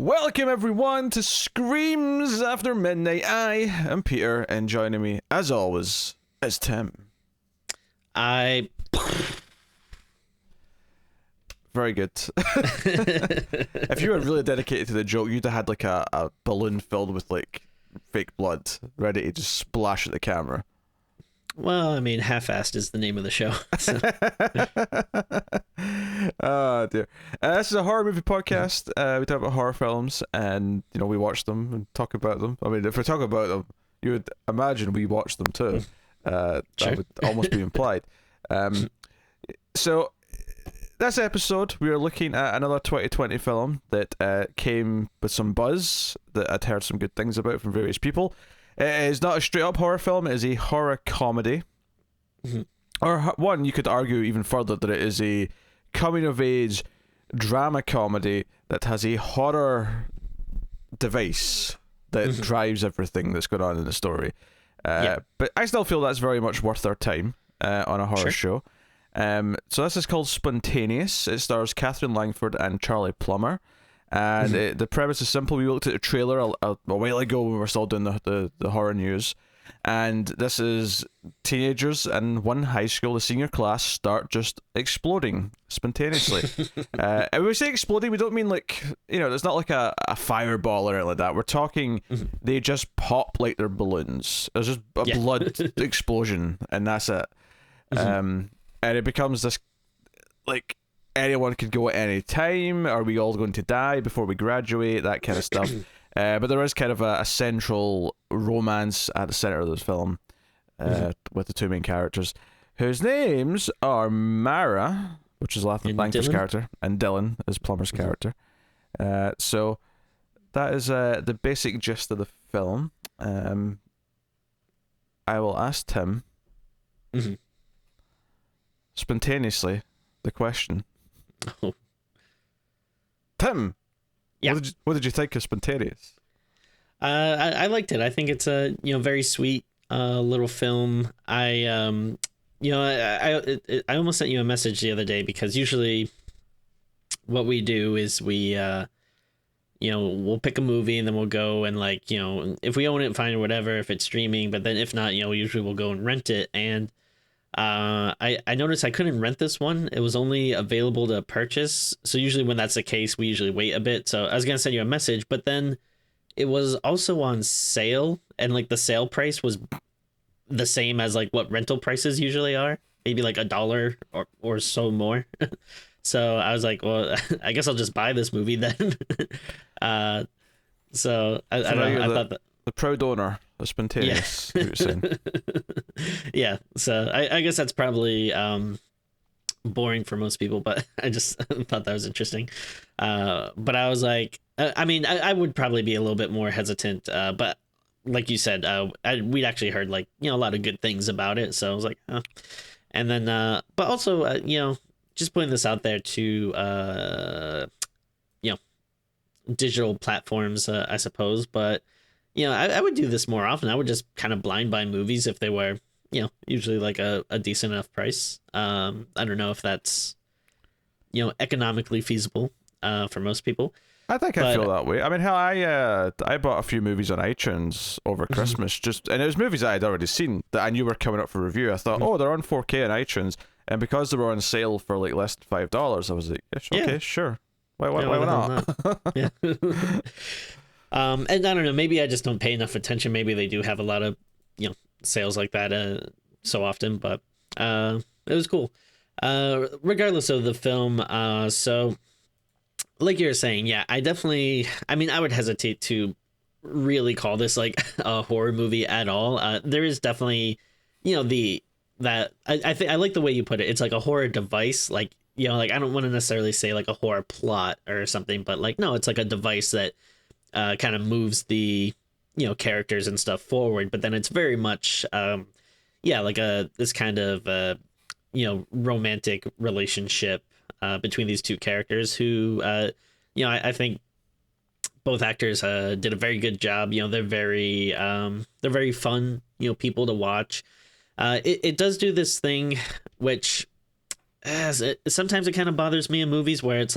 Welcome everyone to Screams After Midnight. I am Peter, and joining me, as always, is Tim. Very good. If you were really dedicated to the joke, you'd have had like a balloon filled with like fake blood, ready to just splash at the camera. Well, I mean, Half-Assed is the name of the show. So. Oh dear. This is a horror movie podcast. We talk about horror films, and we watch them and talk about them. I mean, if we talk about them, you would imagine we watch them too. That Sure. would almost be implied. So this episode, we are looking at another 2020 film that came with some buzz that I'd heard some good things about from various people. It is not a straight up horror film, it is a horror comedy. Mm-hmm. Or one, you could argue even further that it is a coming of age drama comedy that has a horror device that drives everything that's going on in the story. But I still feel that's very much worth our time on a horror show. So this is called Spontaneous. It stars Catherine Langford and Charlie Plummer. And the premise is simple. We looked at a trailer a while ago when we were still doing the horror news. And this is teenagers in one high school, the senior class, start just exploding spontaneously. And when we say exploding, we don't mean like, it's not like a fireball or anything like that. We're talking they just pop like they're balloons. There's just a blood explosion, and that's it. And it becomes this, like, anyone could go at any time. Are we all going to die before we graduate? That kind of stuff. But there is kind of a central romance at the center of this film with the two main characters, whose names are Mara, which is Langford's character, and Dylan is Plummer's character. So that is the basic gist of the film. I will ask Tim spontaneously the question. Oh. Tim, yeah. What did you think of Spontaneous? I liked it. I think it's a very sweet little film. I almost sent you a message the other day because usually what we do is we we'll pick a movie and then we'll go and if we own it, fine or whatever, if it's streaming, but then if not, usually we'll go and rent it. And I noticed I couldn't rent this one. It was only available to purchase. So usually when that's the case, we usually wait a bit. So I was going to send you a message, but then it was also on sale, and the sale price was the same as what rental prices usually are, maybe $1 or so more. So I was like, well, I guess I'll just buy this movie then. So I don't know. I thought that the proud owner of Spontaneous. Yeah. You're saying. Yeah, so I guess that's probably boring for most people, but I just thought that was interesting. But I was like, I would probably be a little bit more hesitant, but like you said, we'd actually heard a lot of good things about it, so I was like, oh. And then but also just putting this out there to digital platforms, I suppose, but I would do this more often. I would just kind of blind buy movies if they were, usually a decent enough price. I don't know if that's, economically feasible for most people. I think I feel that way. I mean, hell, I bought a few movies on iTunes over Christmas, and it was movies I had already seen that I knew were coming up for review. I thought, oh, they're on 4K on iTunes, and because they were on sale for less than $5, I was like, okay, sure. Why not? Yeah. And I don't know, maybe I just don't pay enough attention. Maybe they do have a lot of, sales like that so often, but it was cool. Regardless of the film, so like you were saying, yeah, I would hesitate to really call this a horror movie at all. There is definitely, I think I like the way you put it. It's like a horror device, I don't want to necessarily say a horror plot or something, but no, it's a device that kind of moves the characters and stuff forward, but then it's very much this kind of romantic relationship between these two characters who I think both actors did a very good job. They're very fun people to watch. It does do this thing which sometimes it kind of bothers me in movies where it's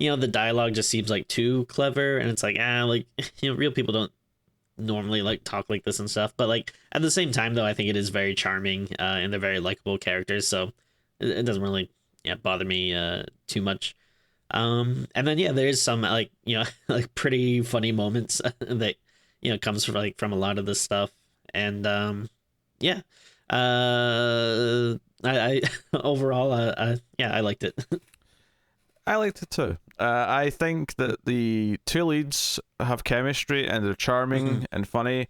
the dialogue just seems like too clever, and it's like, like, real people don't normally like talk like this and stuff. But like at the same time, though, I think it is very charming, and they're very likable characters, so it doesn't really bother me too much. And then there is some like like pretty funny moments that comes from a lot of this stuff, and yeah, I overall I liked it. I liked it too. I think that the two leads have chemistry and they're charming and funny.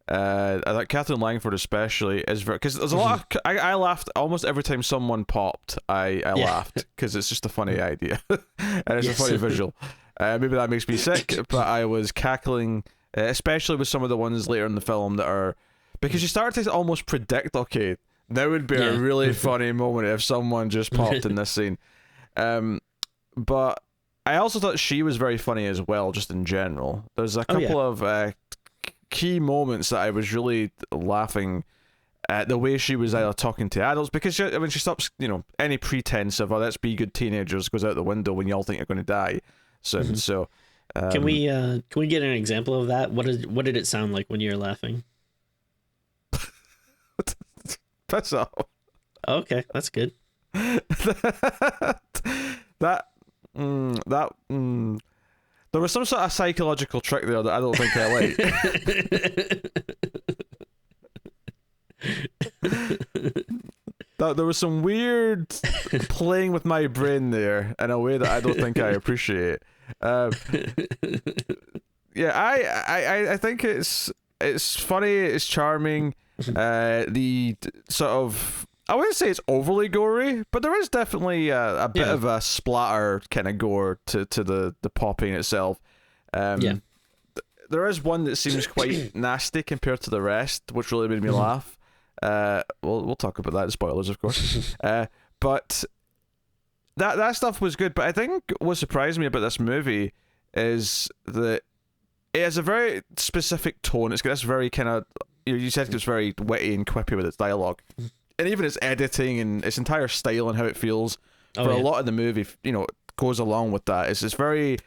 I thought Catherine Langford especially is very, because there's a lot of, I laughed almost every time someone popped. I laughed because it's just a funny idea and it's a funny visual. Maybe that makes me sick, but I was cackling, especially with some of the ones later in the film that are, because you start to almost predict, okay, that would be a really funny moment if someone just popped in this scene. But I also thought she was very funny as well, just in general. There's a couple of key moments that I was really laughing at the way she was either talking to adults, because she stops, any pretense of, let's be good teenagers goes out the window when y'all think you're going to die soon. So can we get an example of that? What did it sound like when you were laughing? Piss off. Okay, that's good. There was some sort of psychological trick there that I don't think I like. There was some weird playing with my brain there in a way that I don't think I appreciate. I think it's funny, it's charming. The sort of, I wouldn't say it's overly gory, but there is definitely a bit of a splatter kind of gore to the popping itself. There is one that seems quite nasty compared to the rest, which really made me laugh. We'll talk about that in spoilers, of course. But that stuff was good. But I think what surprised me about this movie is that it has a very specific tone. It's got this very kind of, you said it was very witty and quippy with its dialogue. And even its editing and its entire style and how it feels a lot of the movie, goes along with that. It's very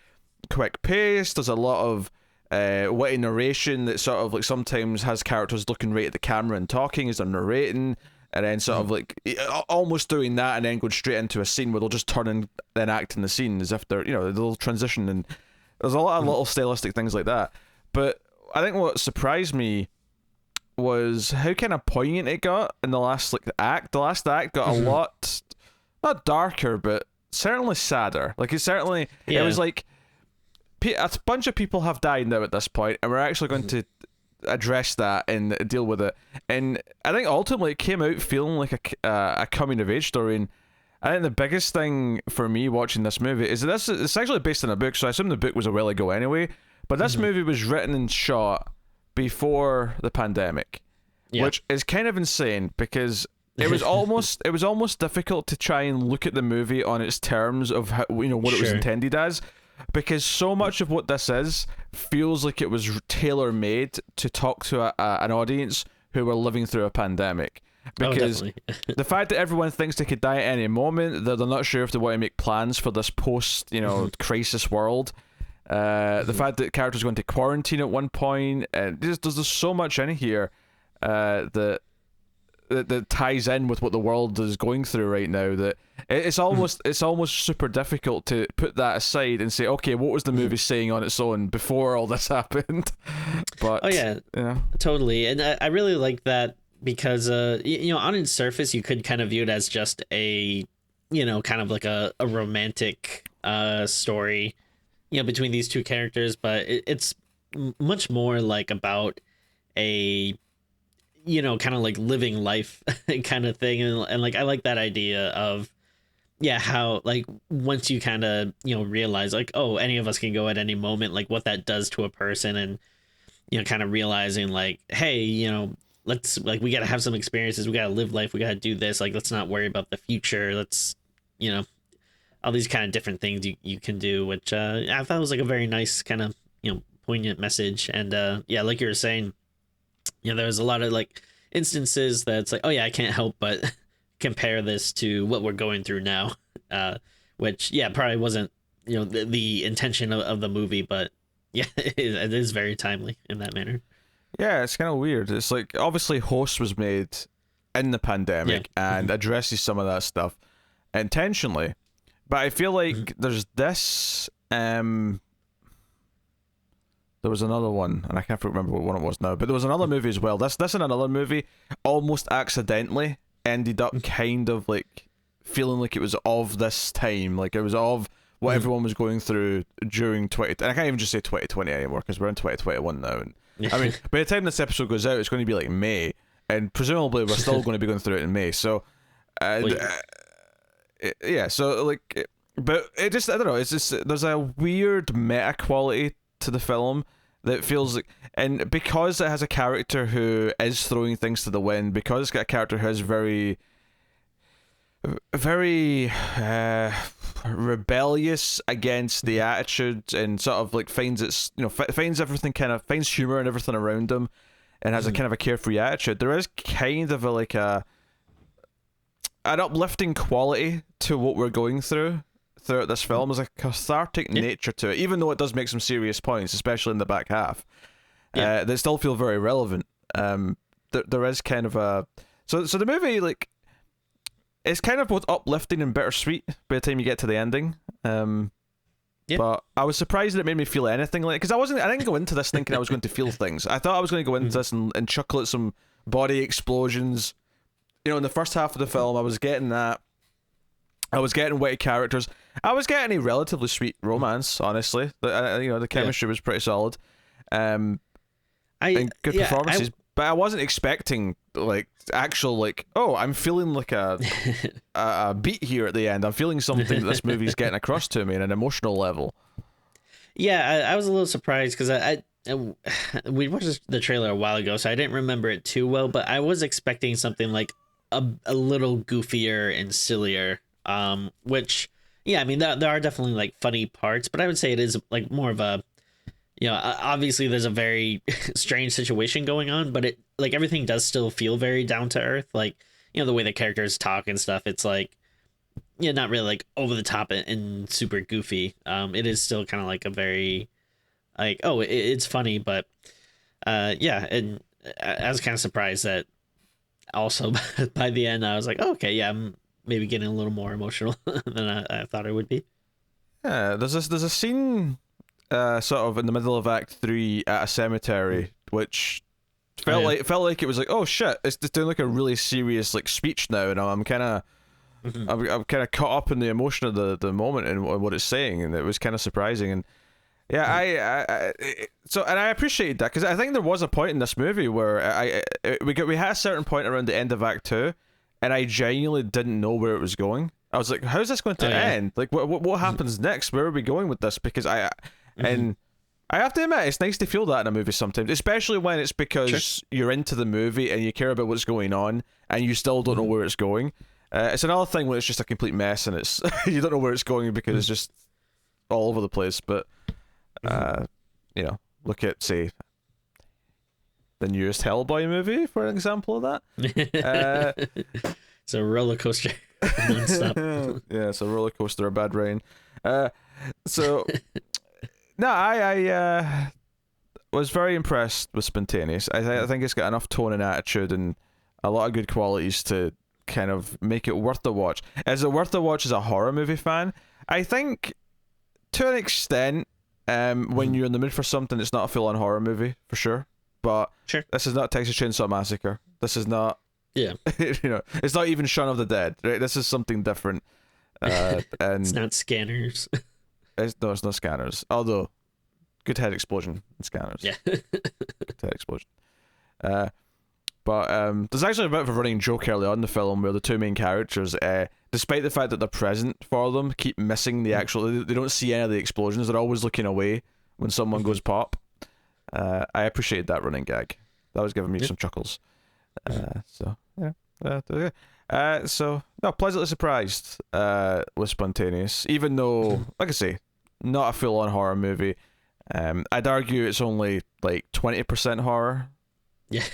quick paced. There's a lot of witty narration that sort of like sometimes has characters looking right at the camera and talking as they're narrating, and then sort of like almost doing that and then going straight into a scene where they'll just turn and then act in the scene as if they're, they'll transition, and there's a lot of little stylistic things like that. But I think what surprised me was how kind of poignant it got in the last act. The last act got a lot, not darker, but certainly sadder. Like it was like a bunch of people have died now at this point, and we're actually going to address that and deal with it. And I think ultimately it came out feeling like a coming of age story. And I think the biggest thing for me watching this movie is that it's actually based on a book, so I assume the book was a while ago anyway. But this movie was written and shot before the pandemic, which is kind of insane, because it was almost difficult to try and look at the movie on its terms of how, what it was intended as, because so much of what this is feels like it was tailor-made to talk to an audience who were living through a pandemic. Because the fact that everyone thinks they could die at any moment, they're not sure if they want to make plans for this post crisis world. The fact that characters go into quarantine at one point, there's so much in here that ties in with what the world is going through right now, that it's almost super difficult to put that aside and say, okay, what was the movie saying on its own before all this happened? But totally. And I really like that, because on its surface you could kind of view it as just a kind of like a romantic story between these two characters, but it's much more like about a kind of like living life kind of thing. And like I like that idea of how like once you kind of realize like, oh, any of us can go at any moment, like what that does to a person, and kind of realizing like, hey, let's, like, we got to have some experiences, we got to live life, we got to do this, like let's not worry about the future, let's all these kind of different things you can do, which I thought was like a very nice kind of poignant message. And like you were saying, there was a lot of like instances that's like, oh yeah, I can't help but compare this to what we're going through now, which probably wasn't the intention of the movie, but yeah, it is very timely in that manner. Yeah, it's kind of weird. It's like obviously Host was made in the pandemic and addresses some of that stuff intentionally, but I feel like there's this. There was another one, and I can't remember what one it was now. But there was another movie as well. This and another movie almost accidentally ended up kind of like feeling like it was of this time, like it was of what everyone was going through during 20. And I can't even just say 2020 anymore because we're in 2021 now. And I mean, by the time this episode goes out, it's going to be like May, and presumably we're still going to be going through it in May. So, yeah. So like, but it just, I don't know. It's just there's a weird meta quality to the film that feels like, and because it has a character who is throwing things to the wind, because it's got a character who is very rebellious against the attitude and sort of like finds its finds everything, kind of finds humor and everything around him, and has a kind of a carefree attitude. There is kind of an uplifting quality to what we're going through throughout this film. There's a cathartic nature to it, even though it does make some serious points, especially in the back half. That still feel very relevant. There is kind of a so the movie, like, it's kind of both uplifting and bittersweet by the time you get to the ending. But I was surprised that it made me feel anything like, because I didn't go into this thinking I was going to feel things. I thought I was going to go into this and chuckle at some body explosions. In the first half of the film, I was getting that. I was getting witty characters. I was getting a relatively sweet romance, honestly. The chemistry was pretty solid. And good performances. But I wasn't expecting like actual like, oh, I'm feeling like a beat here at the end. I'm feeling something that this movie's getting across to me on an emotional level. Yeah, I was a little surprised because we watched the trailer a while ago, so I didn't remember it too well. But I was expecting something like a little goofier and sillier. Which, yeah, I mean there are definitely like funny parts, but I would say it is like more of a, obviously there's a very strange situation going on, but it, like, everything does still feel very down to earth. Like, the way the characters talk and stuff, it's like, not really like over the top and super goofy. It is still kind of like a very, like, oh, it's funny, but yeah, and I was kind of surprised that also by the end I was like, oh, okay, yeah, I'm maybe getting a little more emotional than I thought I would be. Yeah, there's a scene sort of in the middle of Act 3 at a cemetery, which felt like it was like, oh shit, it's just doing like a really serious like speech now, and I'm kind of I'm kind of caught up in the emotion of the moment and what it's saying, and it was kind of surprising. And yeah, I appreciated that, because I think there was a point in this movie where we had a certain point around the end of Act 2, and I genuinely didn't know where it was going. I was like, how's this going to end? Like, what happens next? Where are we going with this? Because and I have to admit, it's nice to feel that in a movie sometimes, especially when it's because you're into the movie and you care about what's going on, and you still don't know where it's going. It's another thing when it's just a complete mess and it's you don't know where it's going because it's just all over the place. But look at, say, the newest Hellboy movie for an example of that. It's a roller coaster nonstop. Yeah, it's a roller coaster of bad rain. So no, I was very impressed with Spontaneous. I think it's got enough tone and attitude and a lot of good qualities to kind of make it worth the watch. Is it worth the watch as a horror movie fan? I think to an extent, when you're in the mood for something, it's not a full-on horror movie for sure. But this is not Texas Chainsaw Massacre. This is not. Yeah. It's not even Shaun of the Dead. Right? This is something different. And it's not Scanners. It's no Scanners. Although, good head explosion in Scanners. Yeah. Good head explosion. But there's actually a bit of a running joke early on in the film where the two main characters, despite the fact that they're present for them, keep missing the actual. They don't see any of the explosions. They're always looking away when someone goes pop. I appreciated that running gag. That was giving me some chuckles. So yeah. So no, pleasantly surprised with Spontaneous, even though, like I say, not a full-on horror movie. I'd argue it's only like 20% horror. Yeah.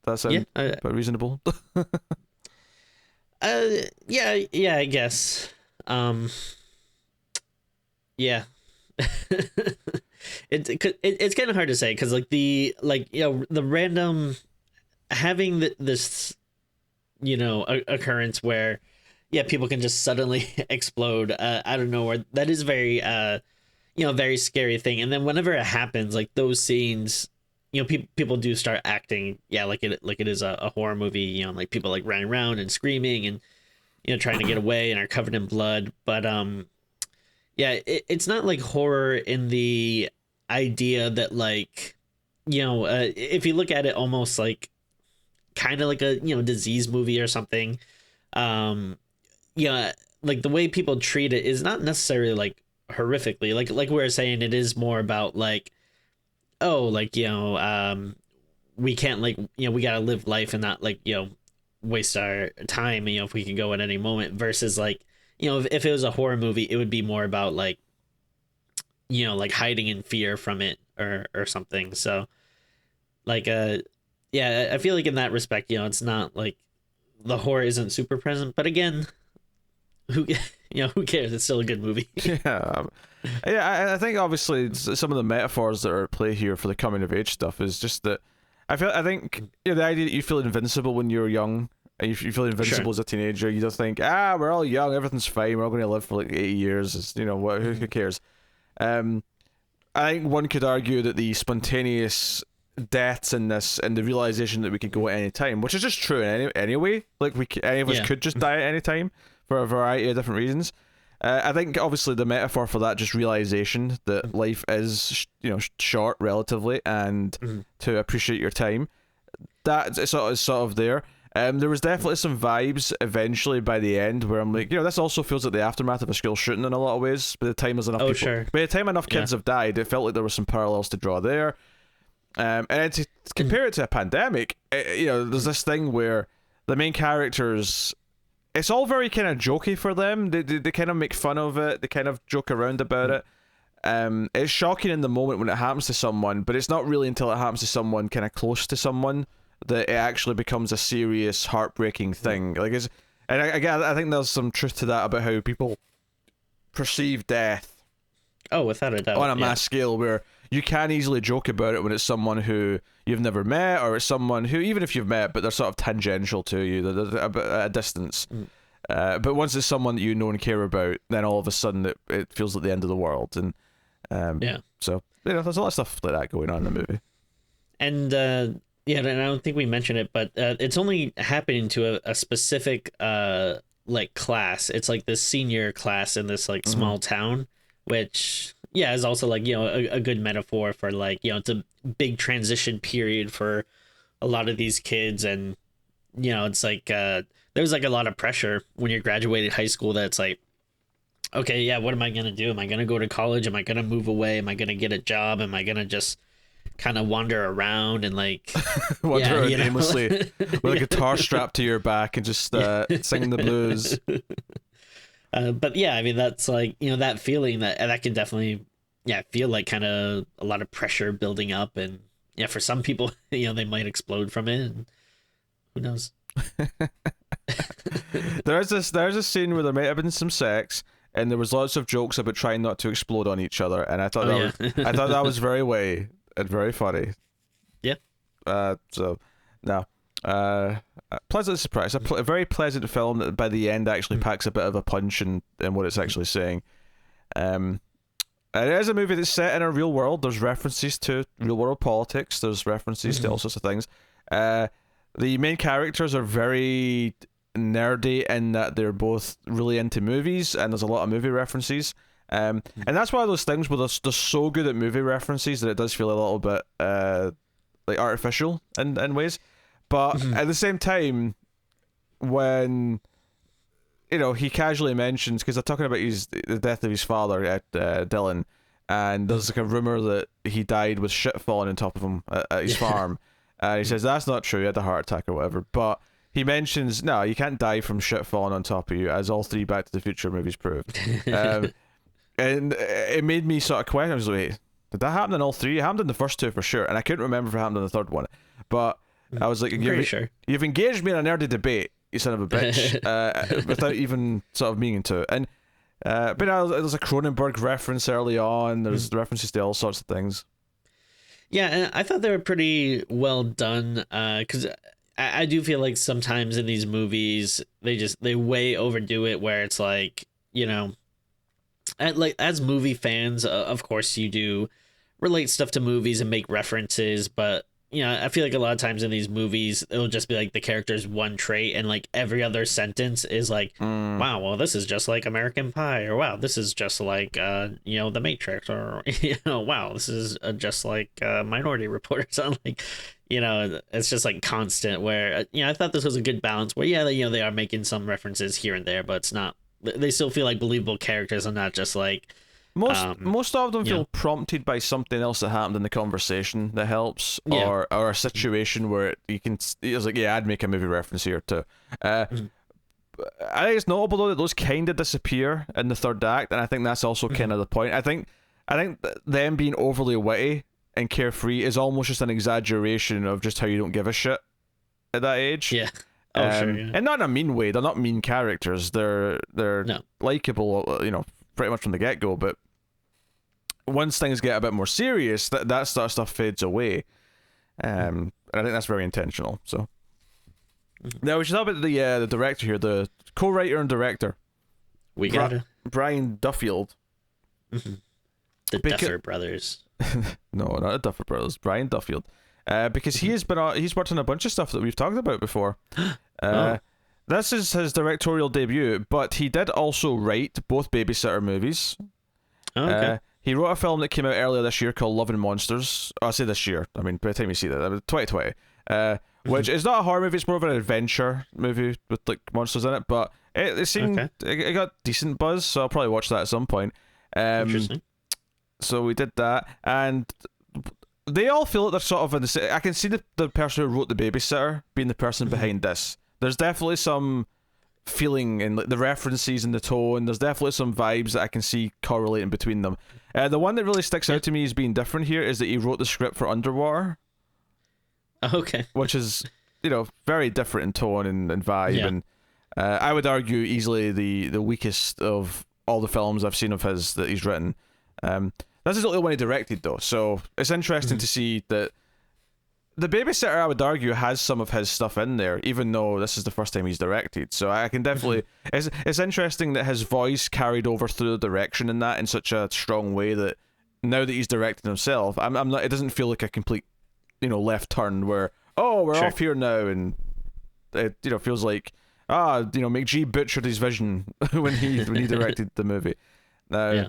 That sound reasonable? Yeah, I guess. Yeah. It's kind of hard to say because like the random having this occurrence where people can just suddenly explode out of nowhere. That is very very scary thing. And then whenever it happens, like those scenes, people do start acting like it is a horror movie. Like people like running around and screaming and trying to get away and are covered in blood. But it's not like horror in the idea that like if you look at it almost like kind of like a disease movie or something. Like the way people treat it is not necessarily like horrifically, like we were saying, it is more about like, oh, like we can't like we gotta live life and not like waste our time, if we can go at any moment, versus like if it was a horror movie, it would be more about like like hiding in fear from it or something. So like I feel like in that respect, it's not like the horror isn't super present, but again, who who cares? It's still a good movie. I think obviously some of the metaphors that are at play here for the coming of age stuff is just that I think the idea that you feel invincible when you're young and you feel invincible as a teenager, you just think, we're all young, everything's fine, we're all going to live for like 80 years. It's, who cares? I think one could argue that the spontaneous deaths in this and the realization that we could go at any time, which is just true anyway, like any of us could just die at any time for a variety of different reasons. I think obviously the metaphor for that just realization that life is short relatively, and to appreciate your time, that is sort of there. There was definitely some vibes eventually by the end where I'm like, this also feels like the aftermath of a school shooting in a lot of ways. By the time there's enough by the time enough kids have died, it felt like there were some parallels to draw there. And then to compare it to a pandemic, there's this thing where the main characters, it's all very kind of jokey for them. They kind of make fun of it. They kind of joke around about it. It's shocking in the moment when it happens to someone, but it's not really until it happens to someone kind of close to someone that it actually becomes a serious, heartbreaking thing. Like I think there's some truth to that about how people perceive death. Oh, without a doubt, on a mass scale, where you can easily joke about it when it's someone who you've never met, or it's someone who, even if you've met, but they're sort of tangential to you, they're at a distance. But once it's someone that you know and care about, then all of a sudden it feels like the end of the world. And so there's a lot of stuff like that going on in the movie. And and I don't think we mentioned it, but it's only happening to a specific like class. It's like this senior class in this like small town, which is also like a good metaphor for like it's a big transition period for a lot of these kids. And it's like there's like a lot of pressure when you're graduating high school, that it's like, okay, what am I gonna do? Am I gonna go to college? Am I gonna move away? Am I gonna get a job? Am I gonna just kind of wander around and like wander around aimlessly with a guitar strapped to your back and just singing the blues? But I mean, that's like that feeling that can definitely feel like kind of a lot of pressure building up, and for some people they might explode from it, and who knows. There's a scene where there might have been some sex, and there was lots of jokes about trying not to explode on each other, and I thought I thought that was very witty and very funny. Pleasant surprise. A very pleasant film that by the end actually packs a bit of a punch in what it's actually saying. It is a movie that's set in a real world. There's references to real world politics. There's references to all sorts of things. The main characters are very nerdy in that they're both really into movies, and there's a lot of movie references. And that's one of those things where they're so good at movie references that it does feel a little bit like artificial in ways. But at the same time, when he casually mentions, because they're talking about the death of his father, Dylan, and there's like a rumor that he died with shit falling on top of him at his farm, and he says that's not true, he had a heart attack or whatever. But he mentions, no, you can't die from shit falling on top of you, as all three Back to the Future movies prove. And it made me sort of question. I was like, did that happen in all three? It happened in the first two for sure, and I couldn't remember if it happened in the third one. But I was like, you've engaged me in a nerdy debate, you son of a bitch, without even sort of meaning to. And But there's a Cronenberg reference early on. There's references to all sorts of things. Yeah, and I thought they were pretty well done. Because I do feel like sometimes in these movies they way overdo it, where it's like, as movie fans, of course you do relate stuff to movies and make references, but I feel like a lot of times in these movies it'll just be like the character's one trait, and like every other sentence is like, wow, well, this is just like American Pie, or wow, this is just like The Matrix, or wow, this is just like Minority Report, or something. Like, it's just like constant, where I thought this was a good balance where they are making some references here and there, but it's not, they still feel like believable characters and not just like most of them feel prompted by something else that happened in the conversation that helps, or a situation where it's like, yeah, I'd make a movie reference here too. I think it's notable though that those kind of disappear in the third act, and I think that's also kind of the point. I think them being overly witty and carefree is almost just an exaggeration of just how you don't give a shit at that age. Yeah. Oh, sure. Yeah. And not in a mean way. They're not mean characters. They're likable, pretty much from the get go. But once things get a bit more serious, that sort of stuff fades away. And I think that's very intentional. So now we should talk about the director here, the co-writer and director. We got it. Brian Duffield. The Duffer Brothers. No, not the Duffer Brothers. Brian Duffield. Because he's worked on a bunch of stuff that we've talked about before. This is his directorial debut, but he did also write both Babysitter movies. Okay. He wrote a film that came out earlier this year called Love and Monsters. I say this year. I mean, by the time you see that, 2020. Which is not a horror movie. It's more of an adventure movie with like monsters in it. But it seemed it got decent buzz, so I'll probably watch that at some point. Interesting. So we did that, and they all feel like they're sort of in the. I can see the person who wrote The Babysitter being the person behind this. There's definitely some feeling in the references and the tone. There's definitely some vibes that I can see correlating between them. The one that really sticks out to me as being different here is that he wrote the script for Underwater. Okay. Which is, very different in tone and vibe, and I would argue easily the weakest of all the films I've seen of his that he's written. This is the only one he directed though, so it's interesting to see that The Babysitter, I would argue, has some of his stuff in there, even though this is the first time he's directed. So I can definitely it's interesting that his voice carried over through the direction in that in such a strong way that now that he's directed himself, I'm not. It doesn't feel like a complete left turn where we're off here now, and it feels like McG butchered his vision when he directed the movie. Now,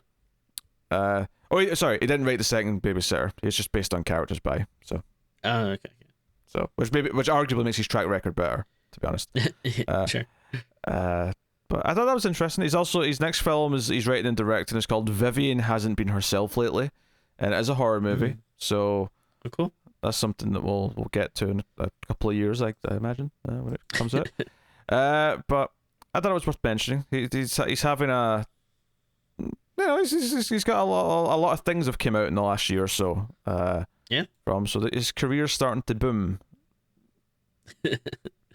sorry, he didn't write the second Babysitter. It's just based on characters by so. Oh, okay. So which arguably makes his track record better, to be honest. Sure. But I thought that was interesting. His next film he's writing and directing. It's called Vivian Hasn't Been Herself Lately, and it is a horror movie. So cool. That's something that we'll get to in a couple of years, I imagine, when it comes out. But I thought it was worth mentioning. He's having a. He's got a lot of things have come out in the last year or so. So that his career's starting to boom. By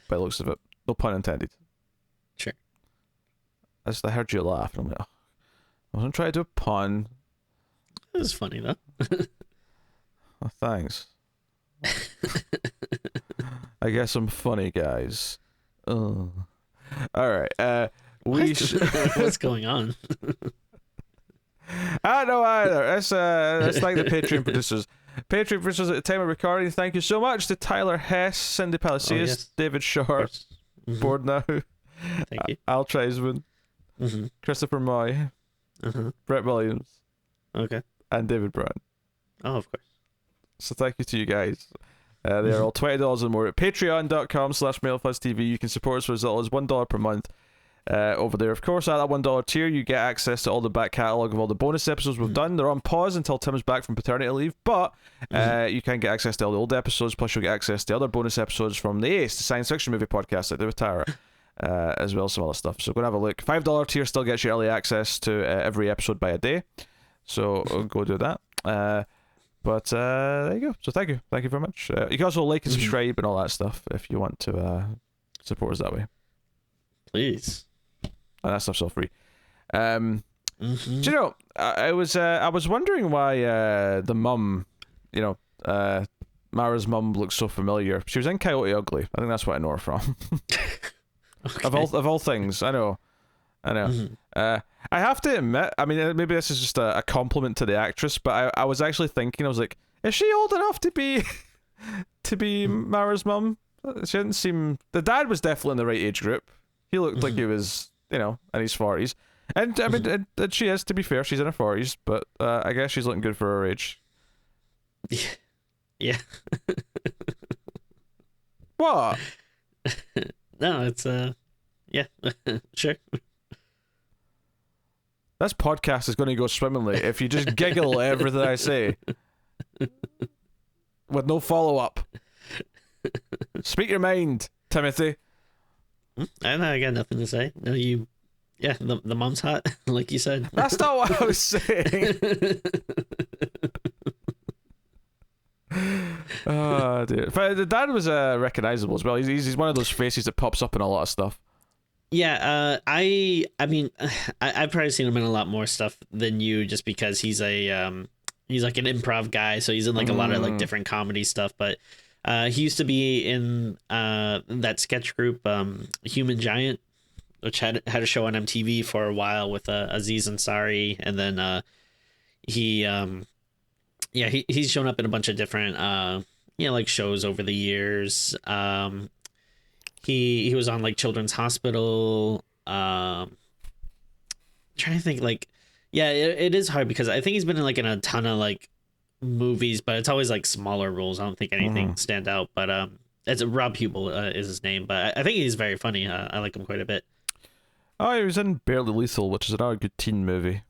the looks of it, no pun intended. Sure. I heard you laugh, and I'm like, I wasn't trying to do a pun. It was funny though. Oh, thanks. I guess I'm funny, guys. All right. What's going on? I don't know either. It's like the Patreon producers. Patreon producers at the time of recording. Thank you so much to Tyler Hess, Cindy Palacios, David Sharp, Board Now, Thank you. Al Treisman, Christopher Moy, Brett Williams, and David Brown. Oh, of course. So thank you to you guys. They are all $20 or more at patreon.com/MailFuzzTV. You can support us for as little as $1 per month. Over there, of course, at that $1 tier, you get access to all the back catalogue of all the bonus episodes we've done. They're on pause until Tim's back from paternity leave, but you can get access to all the old episodes, plus you'll get access to other bonus episodes from the Ace, the science fiction movie podcast I did with Tara, as well as some other stuff. So go and have a look. $5 tier still gets you early access to every episode by a day, so go do that. But there you go. So thank you very much. You can also like and subscribe and all that stuff if you want to support us that way. Please. And that stuff's all free. Do you know? I was wondering why the mum, Mara's mum looks so familiar. She was in Coyote Ugly. I think that's what I know her from. Okay. Of all things, I know. I have to admit, I mean, maybe this is just a compliment to the actress, but I was actually thinking, I was like, is she old enough to be Mara's mum? She didn't seem. The dad was definitely in the right age group. He looked like he was, in his 40s. And I mean, and she is, to be fair, she's in her 40s, but I guess she's looking good for her age. Yeah. What? No, it's yeah, sure. This podcast is going to go swimmingly if you just giggle at everything I say with no follow-up. Speak your mind, Timothy. I got nothing to say. No, yeah, the mom's hot, like you said. That's not what I was saying. Oh dear. But the dad was recognizable as well. He's one of those faces that pops up in a lot of stuff. Yeah, I mean, I've probably seen him in a lot more stuff than you, just because he's like an improv guy, so he's in like a lot of like different comedy stuff. But he used to be in that sketch group, Human Giant, which had a show on MTV for a while with Aziz Ansari, and then he's shown up in a bunch of different like shows over the years. He was on like Children's Hospital. Trying to think, like, yeah, it is hard because I think he's been in a ton of like movies, but it's always like smaller roles. I don't think anything stand out. But it's Rob Hubel is his name, but I think he's very funny. I like him quite a bit. Oh, he was in Barely Lethal, which is another good teen movie.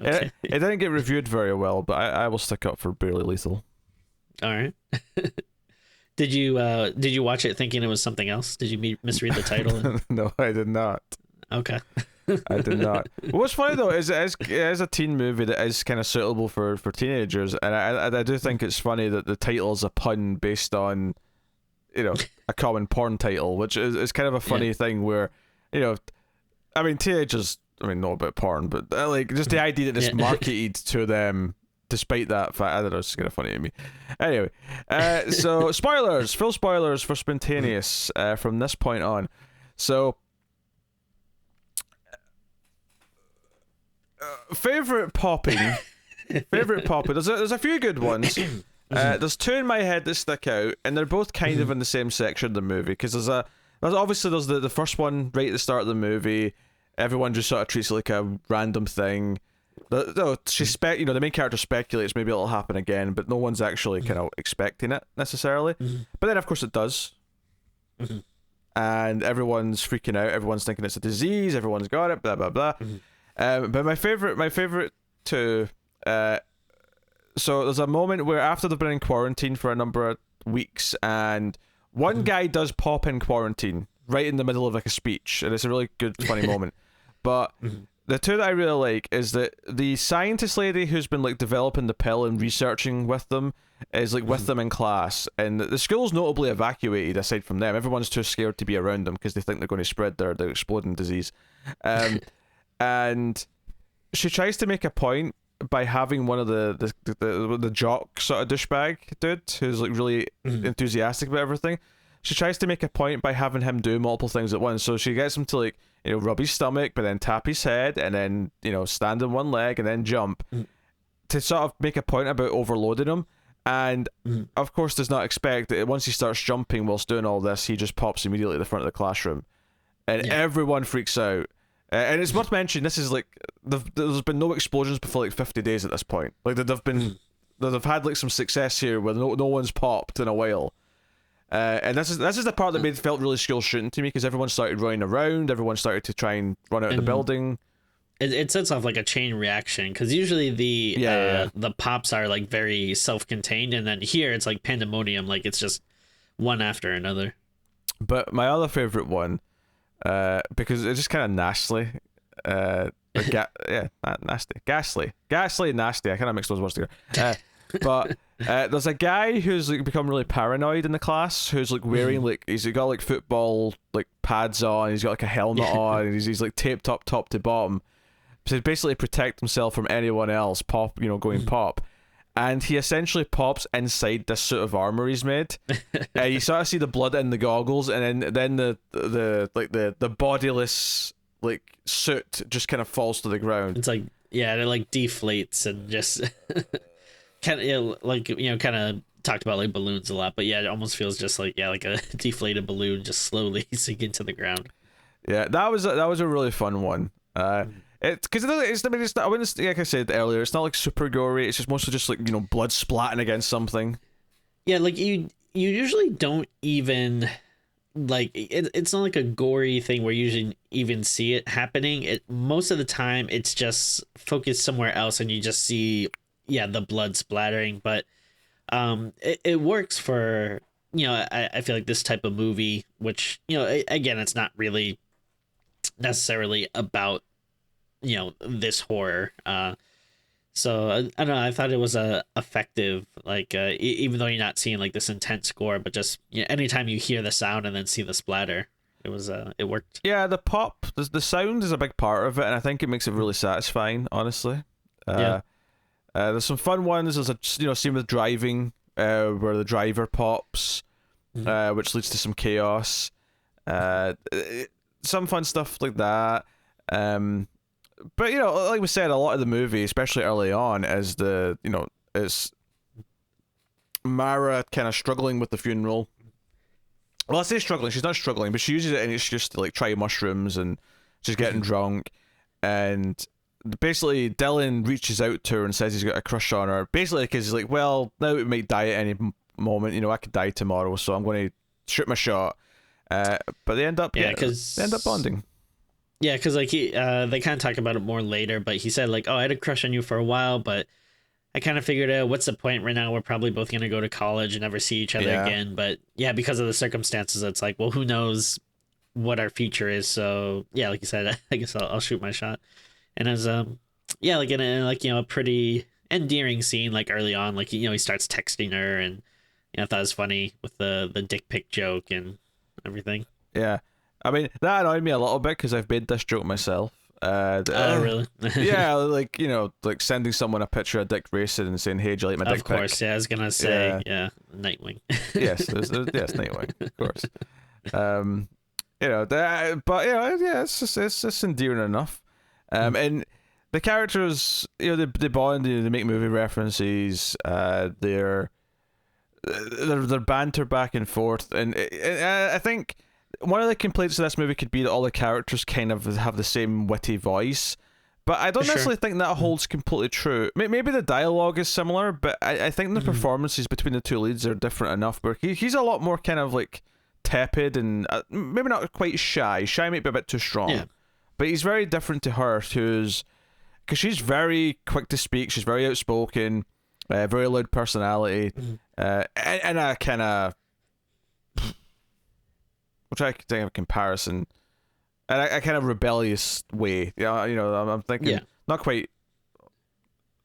Okay. It didn't get reviewed very well, but I will stick up for Barely Lethal. All right. Did you watch it thinking it was something else? Did you misread the title? No, I did not. Okay. I did not. What's funny though is it is a teen movie that is kind of suitable for teenagers, and I do think it's funny that the title is a pun based on, a common porn title, which is kind of a funny thing where, I mean, teenagers, know about porn, but like just the idea that it's marketed to them. Despite that fact, I don't know, it's kind of funny to me. Anyway, so spoilers, full spoilers for Spontaneous from this point on. So, favorite popping. There's a few good ones. There's two in my head that stick out, and they're both kind of in the same section of the movie, because there's the first one right at the start of the movie. Everyone just sort of treats it like a random thing. No, the main character speculates maybe it'll happen again, but no one's actually kind of expecting it necessarily. But then, of course, it does, and everyone's freaking out. Everyone's thinking it's a disease. Everyone's got it. Blah blah blah. But my favorite two. So there's a moment where after they've been in quarantine for a number of weeks, and one guy does pop in quarantine right in the middle of like a speech, and it's a really good, funny moment. But the two that I really like is that the scientist lady who's been like developing the pill and researching with them is like with them in class, and the school's notably evacuated aside from them. Everyone's too scared to be around them because they think they're going to spread their exploding disease. And she tries to make a point by having one of the jock sort of douchebag dude who's like really enthusiastic about everything. She tries to make a point by having him do multiple things at once. So she gets him to like, rub his stomach, but then tap his head, and then, stand on one leg and then jump to sort of make a point about overloading him. And of course does not expect that once he starts jumping whilst doing all this, he just pops immediately at the front of the classroom. And everyone freaks out. And it's worth mentioning, this is like, there's been no explosions before like 50 days at this point. Like they've had like some success here where no one's popped in a while. And this is the part that felt really school shooting to me, because everyone started running around, everyone started to try and run out of the building. It sets off like a chain reaction, because usually the pops are like very self-contained, and then here it's like pandemonium, like it's just one after another. But my other favorite one, because it's just kind of nasty, nasty, ghastly, nasty. I kind of mixed those words together. But There's a guy who's like become really paranoid in the class, who's like wearing like he's got like football like pads on, he's got like a helmet on, and he's like taped up top to bottom, to basically protect himself from anyone else going pop. And he essentially pops inside this suit of armor he's made. You sort of see the blood in the goggles, and then the bodiless like suit just kind of falls to the ground. It's like, yeah, it like deflates and just kind of kind of talked about like balloons a lot, but yeah, it almost feels just like like a deflated balloon just slowly sinking to the ground. Yeah, that was a really fun one. Because it's not, I wouldn't, like I said earlier, it's not like super gory. It's just mostly just like blood splatting against something. Yeah, like you usually don't even like it's not like a gory thing where you usually even see it happening. Most of the time it's just focused somewhere else, and you just see the blood splattering. But it works for I feel like this type of movie, which again, it's not really necessarily about this horror. So I don't know, I thought it was effective, like even though you're not seeing like this intense gore, but just anytime you hear the sound and then see the splatter, it worked. Yeah, the pop, the sound is a big part of it, and I think it makes it really satisfying, honestly. There's some fun ones. There's a scene with driving where the driver pops, which leads to some chaos. Some fun stuff like that. But like we said, a lot of the movie, especially early on, is is Mara kind of struggling with the funeral. Well, I say struggling. She's not struggling, but she uses it as just to like try mushrooms, and she's getting drunk. And basically, Dylan reaches out to her and says he's got a crush on her. Basically, because he's like, well, now we might die at any moment. I could die tomorrow, so I'm going to shoot my shot. But they end up bonding. Yeah, because like they kind of talk about it more later, but he said like, oh, I had a crush on you for a while, but I kind of figured out what's the point right now? We're probably both going to go to college and never see each other again. But yeah, because of the circumstances, it's like, well, who knows what our future is? So yeah, like you said, I guess I'll shoot my shot. And as like in a pretty endearing scene, like early on, like he starts texting her, and I thought it was funny with the dick pic joke and everything. Yeah. I mean, that annoyed me a little bit because I've made this joke myself. Oh, really? Yeah, like, like sending someone a picture of Dick Grayson and saying, hey, do you like my dick pic? Of course, yeah, I was going to say, Nightwing. Yes, Nightwing, of course. It's just endearing enough. And the characters, they bond, they make movie references, their banter back and forth. And I think one of the complaints of this movie could be that all the characters kind of have the same witty voice, but I don't necessarily think that holds completely true. Maybe the dialogue is similar, but I think the performances between the two leads are different enough, where he's a lot more kind of like tepid and maybe not quite shy. Shy might be a bit too strong, but he's very different to her, because she's very quick to speak, she's very outspoken, very loud personality, and a kind of... We'll try to think of a comparison. And a kind of rebellious way. I'm thinking not quite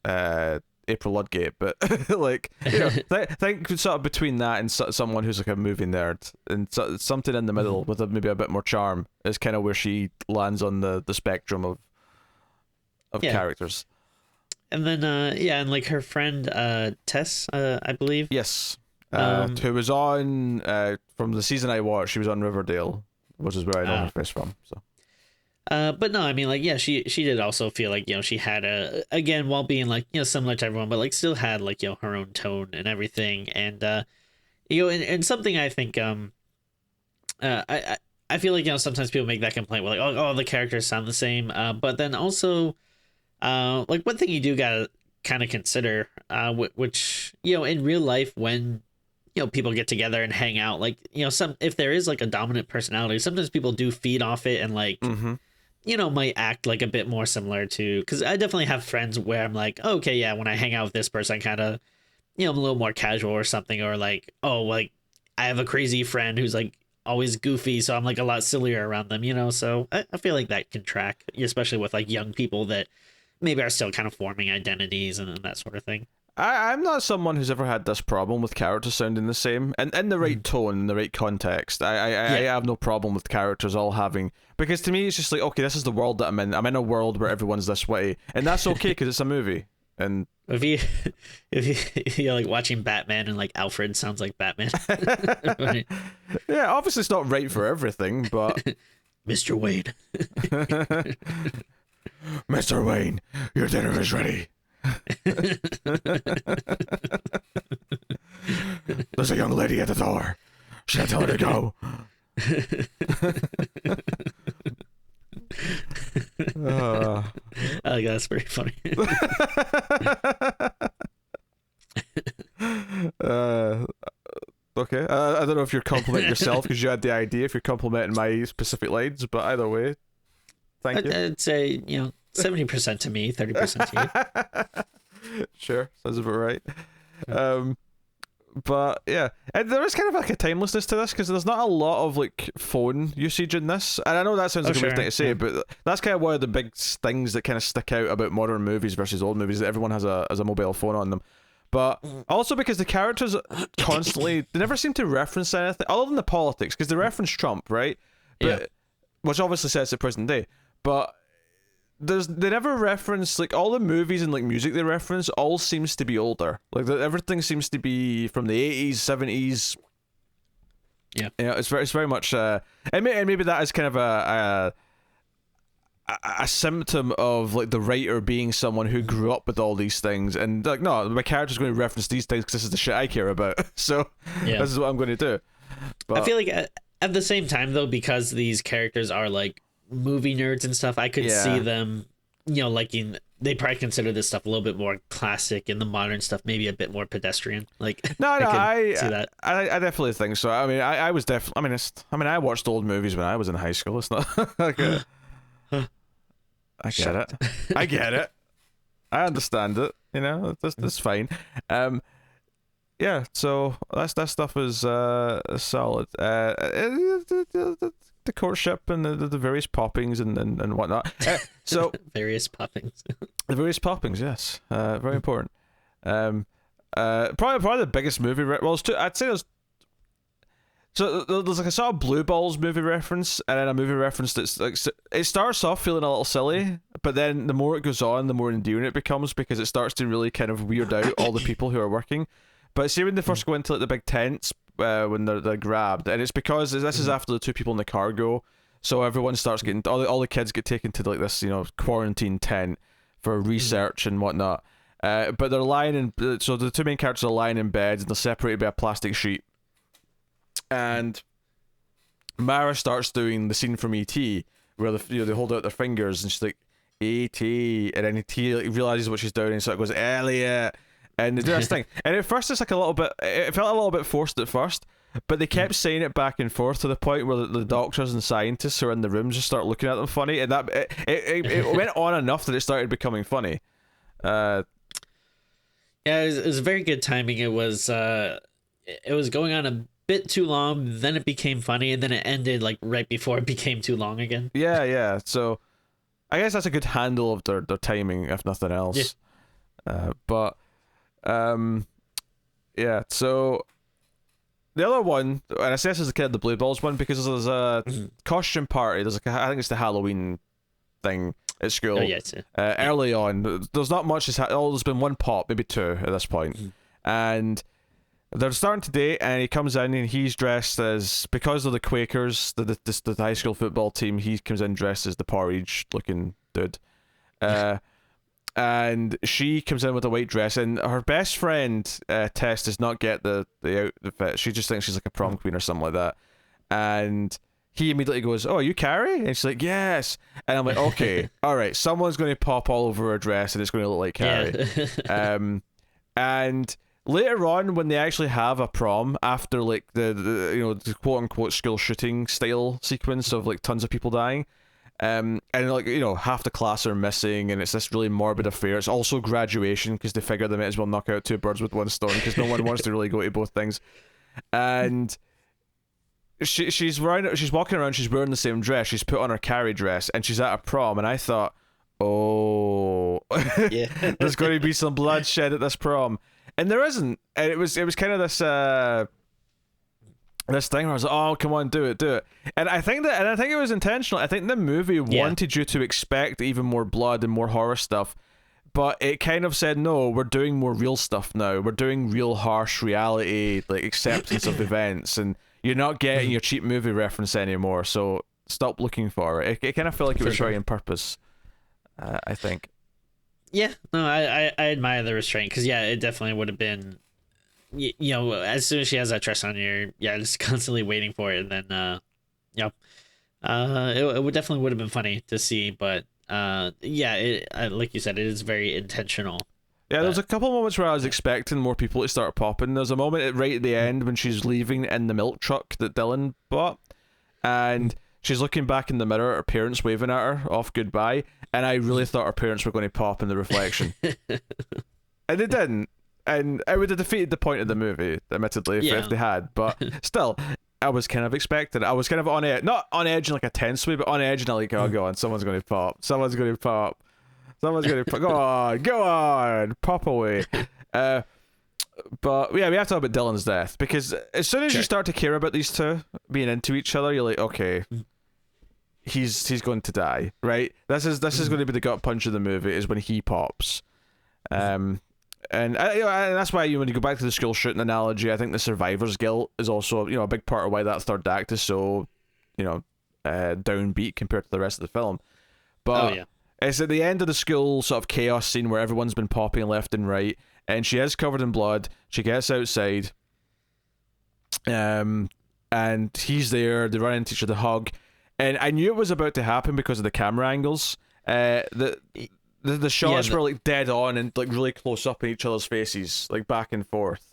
April Ludgate, but like think sort of between that and someone who's like a movie nerd, and something in the middle with maybe a bit more charm is kind of where she lands on the spectrum of characters. And then and like her friend Tess, I believe. Yes. Who was on from the season I watched, she was on Riverdale, which is where I know her face from. So but no, I mean, like, she did also feel like she had again, while being like similar to everyone, but like still had like her own tone and everything. And and something I think I feel like sometimes people make that complaint with like, oh the characters sound the same, but then also like one thing you do gotta kind of consider, which in real life, when people get together and hang out, like if there is like a dominant personality, sometimes people do feed off it, and like might act like a bit more similar to, because I definitely have friends where I'm like, oh, okay, yeah, when I hang out with this person, I kind of I'm a little more casual or something, or like, oh, like I have a crazy friend who's like always goofy, so I'm like a lot sillier around them, so I feel like that can track, especially with like young people that maybe are still kind of forming identities and that sort of thing. I'm not someone who's ever had this problem with characters sounding the same, and in the right tone, in the right context. I have no problem with characters all having, because to me it's just like, okay, this is the world that I'm in. I'm in a world where everyone's this way, and that's okay because it's a movie. And if you're like watching Batman and like Alfred sounds like Batman. Right. Yeah, obviously it's not right for everything, but Mr. Wayne. Mr. Wayne, your dinner is ready. There's a young lady at the door. Should I tell her to go? I guess that's pretty funny. Okay. I don't know if you're complimenting yourself because you had the idea, if you're complimenting my specific lines, but either way, thank you. I'd say, 70% to me, 30% to you. Sure, sounds about right. But yeah, and there is kind of like a timelessness to this because there's not a lot of like phone usage in this, and I know that sounds like a weird thing to say, but that's kind of one of the big things that kind of stick out about modern movies versus old movies, that everyone has a mobile phone on them. But also because the characters constantly, they never seem to reference anything other than the politics, because they reference Trump, right? But, which obviously sets the present day, but they never reference, like, all the movies and like music they reference all seems to be older. Like everything seems to be from the 80s, 70s. Yeah, it's very much and maybe that is kind of a symptom of like the writer being someone who grew up with all these things, and like, no, my character's going to reference these things because this is the shit I care about. So this is what I'm going to do. But I feel like at the same time though, because these characters are like movie nerds and stuff, I could see them, liking. They probably consider this stuff a little bit more classic, and the modern stuff maybe a bit more pedestrian. Like, I see that. I definitely think so. I mean, I was definitely. I watched old movies when I was in high school. It's not like I get it. I get it. I understand it. That's fine. Yeah. So that stuff is solid. The courtship and the various poppings and whatnot. So various poppings. The various poppings, yes, very important. Probably the biggest movie. I'd say there's. So there's like a sort of Blue Balls movie reference, and then a movie reference that's like, it starts off feeling a little silly, but then the more it goes on, the more endearing it becomes, because it starts to really kind of weird out all the people who are working. But see, when they first go into like the big tents, when they're grabbed, and it's because this is after the two people in the car go, so everyone starts getting, all the kids get taken to like this quarantine tent for research and whatnot. But they're lying in, so the two main characters are lying in beds, and they're separated by a plastic sheet. And Mara starts doing the scene from E.T. where they hold out their fingers, and she's like, E.T., and then E.T. like, realizes what she's doing, and so it goes, Elliot, and they do this thing. And at first it's like it felt a little bit forced at first, but they kept saying it back and forth to the point where the doctors and scientists who are in the rooms just start looking at them funny, and that it went on enough that it started becoming funny. Yeah, it was very good timing. It was going on a bit too long, then it became funny, and then it ended like right before it became too long again. Yeah. So I guess that's a good handle of their timing, if nothing else. Yeah. So the other one, and I say this is the kid of the Blue Balls one, because there's a costume party. There's I think it's the Halloween thing at school. Oh yes. Early on, there's not much. There's been one pop, maybe two at this point, and they're starting to date, and he comes in and he's dressed as, because of the Quakers, the high school football team, he comes in dressed as the Porridge looking dude. And she comes in with a white dress, and her best friend, Tess, does not get the outfit. She just thinks she's like a prom queen or something like that. And he immediately goes, "Oh, are you Carrie?" And she's like, "Yes." And I'm like, okay, all right, someone's going to pop all over her dress and it's going to look like Carrie. Yeah. And later on, when they actually have a prom, after like the quote unquote school shooting style sequence of like tons of people dying, and like half the class are missing, and it's this really morbid affair. It's also graduation, because they figure they might as well knock out two birds with one stone, because no one wants to really go to both things. And she's walking around, she's wearing the same dress, she's put on her Carrie dress, and she's at a prom, and I thought, oh, Yeah. there's going to be some bloodshed at this prom, and there isn't. And it was kind of this thing where I was like, oh, come on, do it. And I think it was intentional. I think the movie wanted you to expect even more blood and more horror stuff, but it kind of said, no, we're doing more real stuff now. We're doing real harsh reality, like acceptance of events, and you're not getting your cheap movie reference anymore, so stop looking for it. It kind of felt like it was very on purpose, I think. Yeah, no, I admire the restraint, because it definitely would have been, you know, as soon as she has that dress on, you're just constantly waiting for it, and then it would definitely would have been funny to see, but like you said, it is very intentional. Yeah, there was a couple moments where I was expecting more people to start popping. There's a moment right at the end when she's leaving in the milk truck that Dylan bought, and she's looking back in the mirror at her parents waving at her off goodbye, and I really thought her parents were going to pop in the reflection. And they didn't. And it would have defeated the point of the movie, admittedly, if they had. But still, I was kind of expecting it. I was kind of on edge. Not on edge in like a tense way, but on edge and like, oh, go on, someone's going to pop. Someone's going to pop. Someone's going to pop. Go on, pop away. But yeah, we have to talk about Dylan's death, because as soon as you start to care about these two being into each other, you're like, okay, he's going to die, right? This is going to be the gut punch of the movie, is when he pops. And that's why when you go back to the school shooting analogy, I think the survivor's guilt is also a big part of why that third act is so downbeat compared to the rest of the film. But it's at the end of the school sort of chaos scene where everyone's been popping left and right, and she is covered in blood. She gets outside, and he's there. They run into each other, hug, and I knew it was about to happen because of the camera angles. The shots were like dead on and like really close up in each other's faces, like back and forth.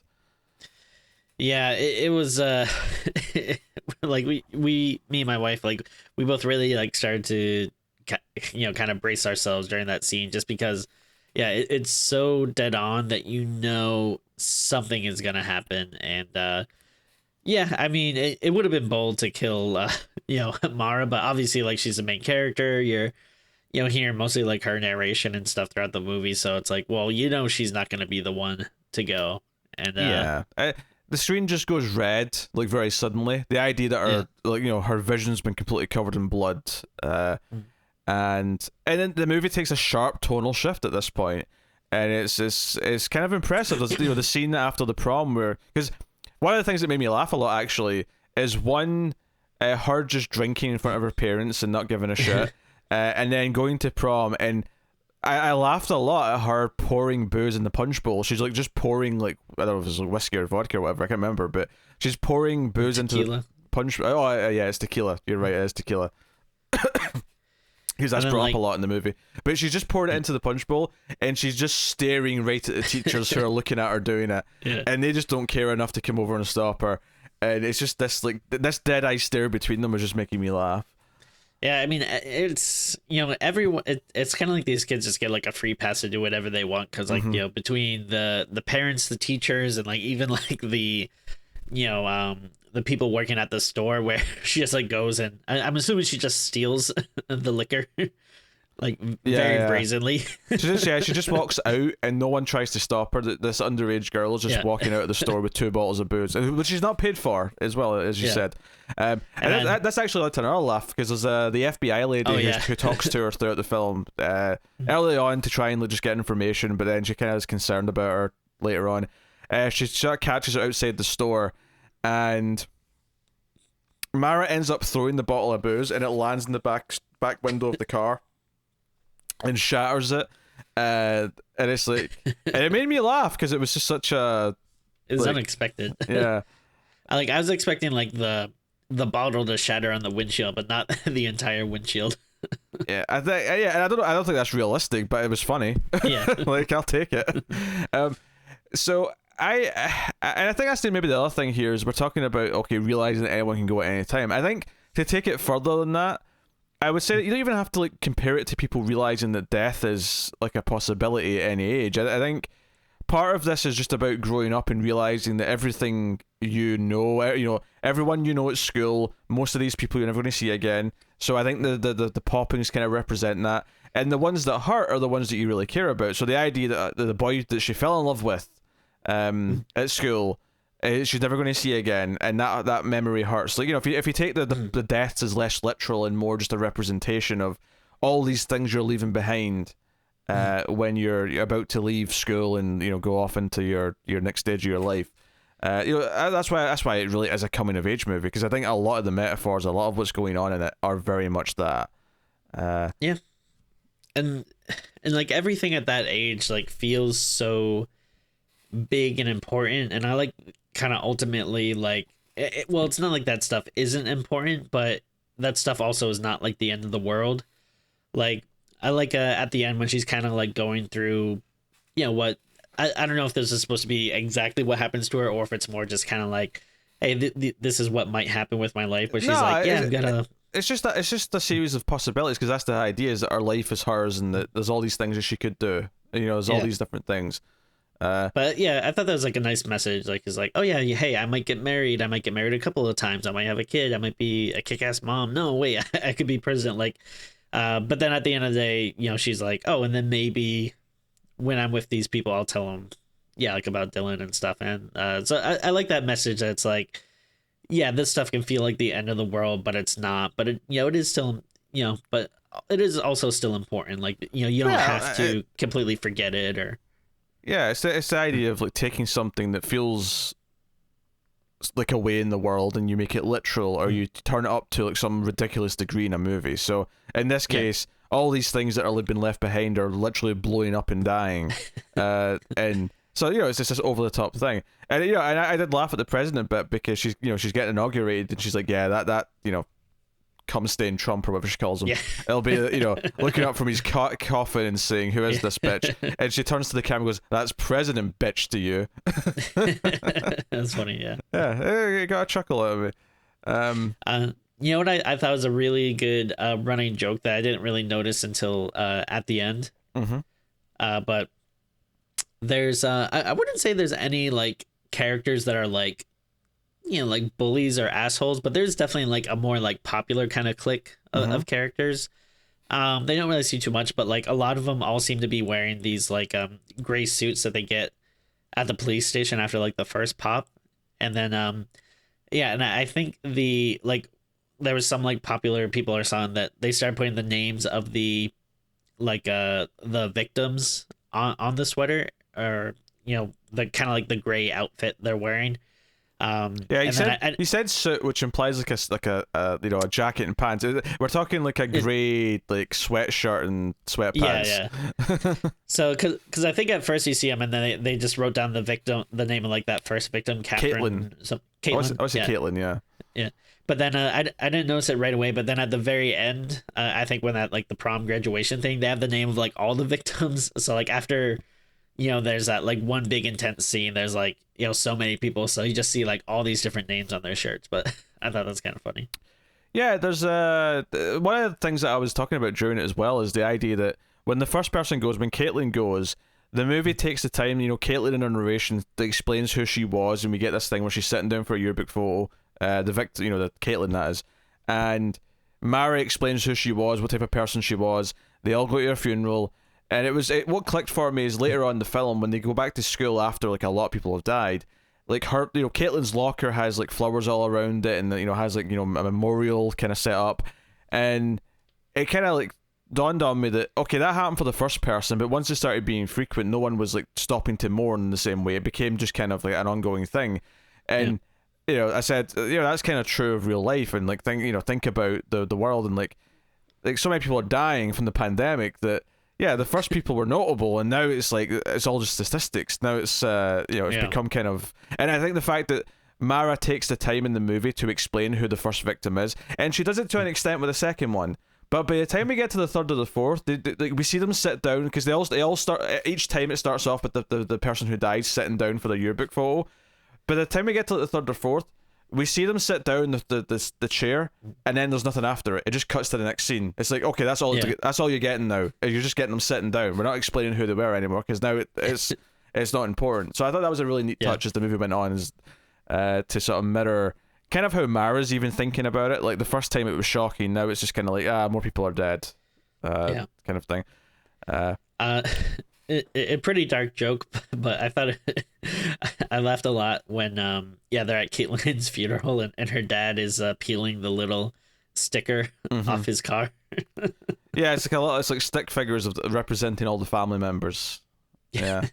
Yeah, it was like me and my wife, like we both really like started to kind of brace ourselves during that scene, just because it's so dead on that something is gonna happen. And I mean, it would have been bold to kill Mara, but obviously, like, she's the main character. You're hearing mostly like her narration and stuff throughout the movie, so it's like, well, she's not gonna be the one to go. And the screen just goes red like very suddenly. The idea that her vision's been completely covered in blood, and then the movie takes a sharp tonal shift at this point, and it's kind of impressive. There's the scene after the prom where, because one of the things that made me laugh a lot actually is her just drinking in front of her parents and not giving a shit. And then going to prom, and I laughed a lot at her pouring booze in the punch bowl. She's like just pouring, like, I don't know if it's like whiskey or vodka or whatever, I can't remember, but she's pouring booze into the punch. Oh yeah, it's tequila. You're right, it is tequila. Because that's brought up a lot in the movie. But she's just poured it into the punch bowl, and she's just staring right at the teachers who are looking at her doing it, and they just don't care enough to come over and stop her. And it's just this dead eye stare between them was just making me laugh. Yeah, I mean, it's everyone. It's kind of like these kids just get like a free pass to do whatever they want, because like between the parents, the teachers, and like even like the people working at the store, where she just like goes and I'm assuming she just steals the liquor, like very brazenly. She just walks out and no one tries to stop her. This underage girl is just walking out of the store with 2 bottles of booze, which she's not paid for, as well, as you said. And that's actually led to another laugh, because there's the FBI lady who talks to her throughout the film early on to try and just get information, but then she kind of is concerned about her later on. She sort of catches her outside the store, and Mara ends up throwing the bottle of booze, and it lands in the back window of the car and shatters it. And it's like, and it made me laugh because it was just such a... It was unexpected. Yeah. I was expecting like the bottle to shatter on the windshield, but not the entire windshield. And I don't think that's realistic, but it was funny. Yeah. Like, I'll take it. So I think that's maybe the other thing here is we're talking about, realizing that anyone can go at any time. I think to take it further than that, I would say that you don't even have to like compare it to people realizing that death is like a possibility at any age. I think part of this is just about growing up and realizing that everything everyone at school, most of these people you're never going to see again. So I think the poppings kind of represent that. and the ones that hurt are the ones that you really care about. So the idea that the boy that she fell in love with at school, she's never going to see again, and that memory hurts. Like, if you take the deaths as less literal and more just a representation of all these things you're leaving behind when you're about to leave school and go off into your next stage of your life. That's why it really is a coming of age movie, because I think a lot of the metaphors, a lot of what's going on in it are very much that. Yeah, and like everything at that age like feels so big and important, and I like kind of ultimately like well, it's not like that stuff isn't important, but that stuff also is not like the end of the world. Like I like at the end when she's kind of like going through, what I don't know if this is supposed to be exactly what happens to her, or if it's more just kind of like, hey, this is what might happen with my life. But she's like, yeah, I'm gonna. It's just a series of possibilities, because that's the idea, is that our life is hers, and that there's all these things that she could do. There's all these different things. But yeah, I thought that was like a nice message. Like, it's like, oh yeah, hey, I might get married. I might get married a couple of times. I might have a kid. I might be a kick-ass mom. No, wait, I could be president. Like, but then at the end of the day, she's like, oh, and then maybe when I'm with these people, I'll tell them, like about Dylan and stuff. And so I like that message. That it's like, yeah, this stuff can feel like the end of the world, but it's not. But it, it is still, but it is also still important. Like, you don't have to completely forget it, or. Yeah, it's the idea of like taking something that feels like a way in the world, and you make it literal, or you turn it up to like some ridiculous degree in a movie. So in this case, all these things that are been left behind are literally blowing up and dying, and so it's just this over the top thing. And and I did laugh at the president bit, because she's she's getting inaugurated, and she's like, yeah, that cum stain Trump, or whatever she calls him. Yeah. It'll be looking up from his coffin and saying, "Who is this bitch?" And she turns to the camera and goes, "That's President bitch to you." That's funny, yeah. Yeah, it got a chuckle out of me. You know what I thought was a really good running joke that I didn't really notice until at the end. Mm-hmm. But there's I wouldn't say there's any like characters that are like, like bullies or assholes, but there's definitely like a more like popular kind of clique of characters. They don't really see too much, but like a lot of them all seem to be wearing these like gray suits that they get at the police station after like the first pop. And then and I think there was some like popular people or something that they started putting the names of the like the victims on the sweater, or the kind of like the gray outfit they're wearing. He said suit, which implies like a jacket and pants. We're talking like a gray like sweatshirt and sweatpants. Yeah. So because I think at first you see him, and then they just wrote down the name of like that first victim, Catherine. Caitlin. I see Caitlin. Yeah. Yeah. But then I didn't notice it right away. But then at the very end, I think when that like the prom graduation thing, they have the name of like all the victims. So like after, there's that like one big intense scene, there's like, so many people. So you just see like all these different names on their shirts. But I thought that's kind of funny. Yeah, there's one of the things that I was talking about during it as well is the idea that when the first person goes, when Caitlin goes, the movie takes the time, Caitlin in her narration explains who she was, and we get this thing where she's sitting down for a yearbook photo, the victim, the Caitlin that is, and Mara explains who she was, what type of person she was. They all go to her funeral, and what clicked for me is later on in the film when they go back to school after like a lot of people have died, like her, Caitlin's locker has like flowers all around it, and has like a memorial kind of set up, and it kind of like dawned on me that okay, that happened for the first person, but once it started being frequent, no one was like stopping to mourn in the same way. It became just kind of like an ongoing thing, and I said that's kind of true of real life, and like think about the world, and like so many people are dying from the pandemic that. Yeah, the first people were notable, and now it's like it's all just statistics. Now it's it's become kind of, and I think the fact that Mara takes the time in the movie to explain who the first victim is, and she does it to an extent with the second one. But by the time we get to the third or the fourth, we see them sit down, because they all start each time. It starts off with the person who died sitting down for their yearbook photo. By the time we get to the third or fourth, we see them sit down the chair, and then there's nothing after it. It just cuts to the next scene. It's like, okay, that's all you're getting now. You're just getting them sitting down. We're not explaining who they were anymore, because now it's not important. So I thought that was a really neat touch as the movie went on, is to sort of mirror kind of how Mara's even thinking about it. Like the first time it was shocking, now it's just kind of like more people are dead. kind of thing. Uh, a pretty dark joke, but I thought I laughed a lot when they're at Caitlin's funeral and her dad is peeling the little sticker off his car. Yeah, it's like a lot. It's like stick figures of representing all the family members. Yeah.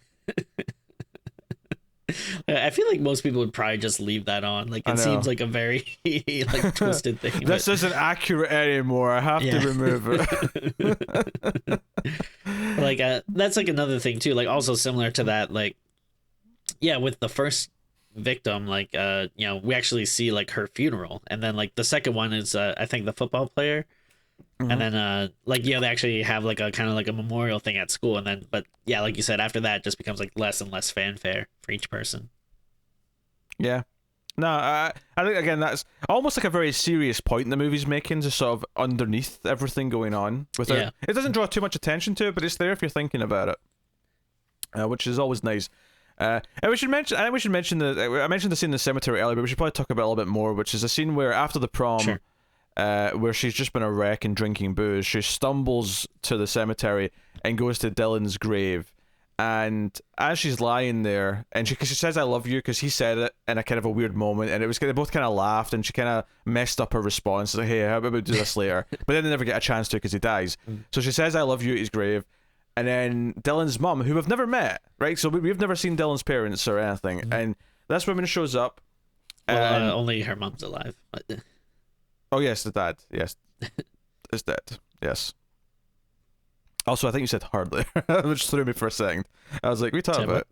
I feel like most people would probably just leave that on. Like it seems like a very like twisted thing. This isn't accurate anymore. I have to remove it. Like that's like another thing too. Like also similar to that. Like with the first victim, like we actually see like her funeral, and then like the second one is I think the football player. And then they actually have like a kind of like a memorial thing at school, and then but like you said, after that it just becomes like less and less fanfare for each person. No, I think again that's almost like a very serious point the movie's making, just sort of underneath everything going on. It doesn't draw too much attention to it, but it's there if you're thinking about it, which is always nice. And we should mention. I mentioned the scene in the cemetery earlier, but we should probably talk about it a little bit more, which is a scene where after the prom. Sure. Where she's just been a wreck and drinking booze, she stumbles to the cemetery and goes to Dylan's grave. And as she's lying there, and she says "I love you" because he said it in a kind of a weird moment, and they both kind of laughed, and she kind of messed up her response, like, "Hey, how about we do this later?" But then they never get a chance to because he dies. So she says "I love you" at his grave, and then Dylan's mum, who we've never met, right? So we've never seen Dylan's parents or anything, and this woman shows up. Well, only her mom's alive. But... Oh, yes, the dad. Yes. Is dead. Yes. Also, I think you said hardly, which threw me for a second. I was like, what are you talking about?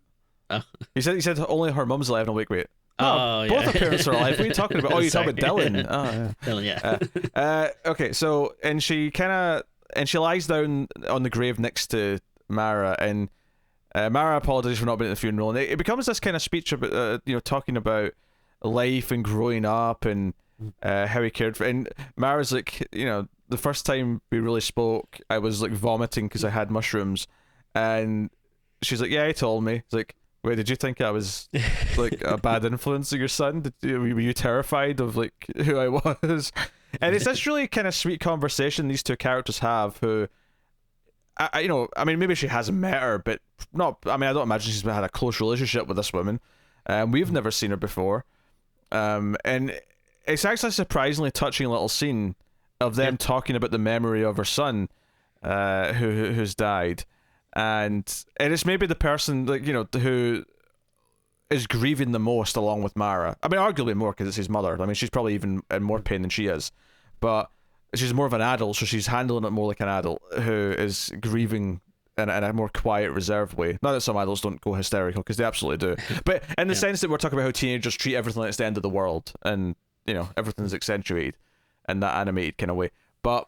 Oh. You said only her mum's alive. And I'm like, wait. No, both her parents are alive. What are you talking about? Oh, you're talking about Dylan. Oh, yeah. Dylan, yeah. Okay, so, and she lies down on the grave next to Mara, and Mara apologizes for not being at the funeral, and it becomes this kind of speech about, talking about life and growing up and how he cared for, and Mara's like, the first time we really spoke, I was like vomiting because I had mushrooms, and she's like, yeah, he told me. It's like, wait, did you think I was like a bad influence on your son? Were you terrified of like who I was? And it's this really kind of sweet conversation these two characters have, who, I mean, maybe she hasn't met her, but not. I mean, I don't imagine she's had a close relationship with this woman. We've never seen her before, and it's actually a surprisingly touching little scene of them talking about the memory of her son, who's died, and it's maybe the person who is grieving the most along with Mara. I mean, arguably more because it's his mother. I mean, she's probably even in more pain than she is, but she's more of an adult, so she's handling it more like an adult who is grieving in a more quiet, reserved way. Not that some adults don't go hysterical, because they absolutely do, but in the sense that we're talking about how teenagers treat everything like it's the end of the world, and everything's accentuated in that animated kind of way. But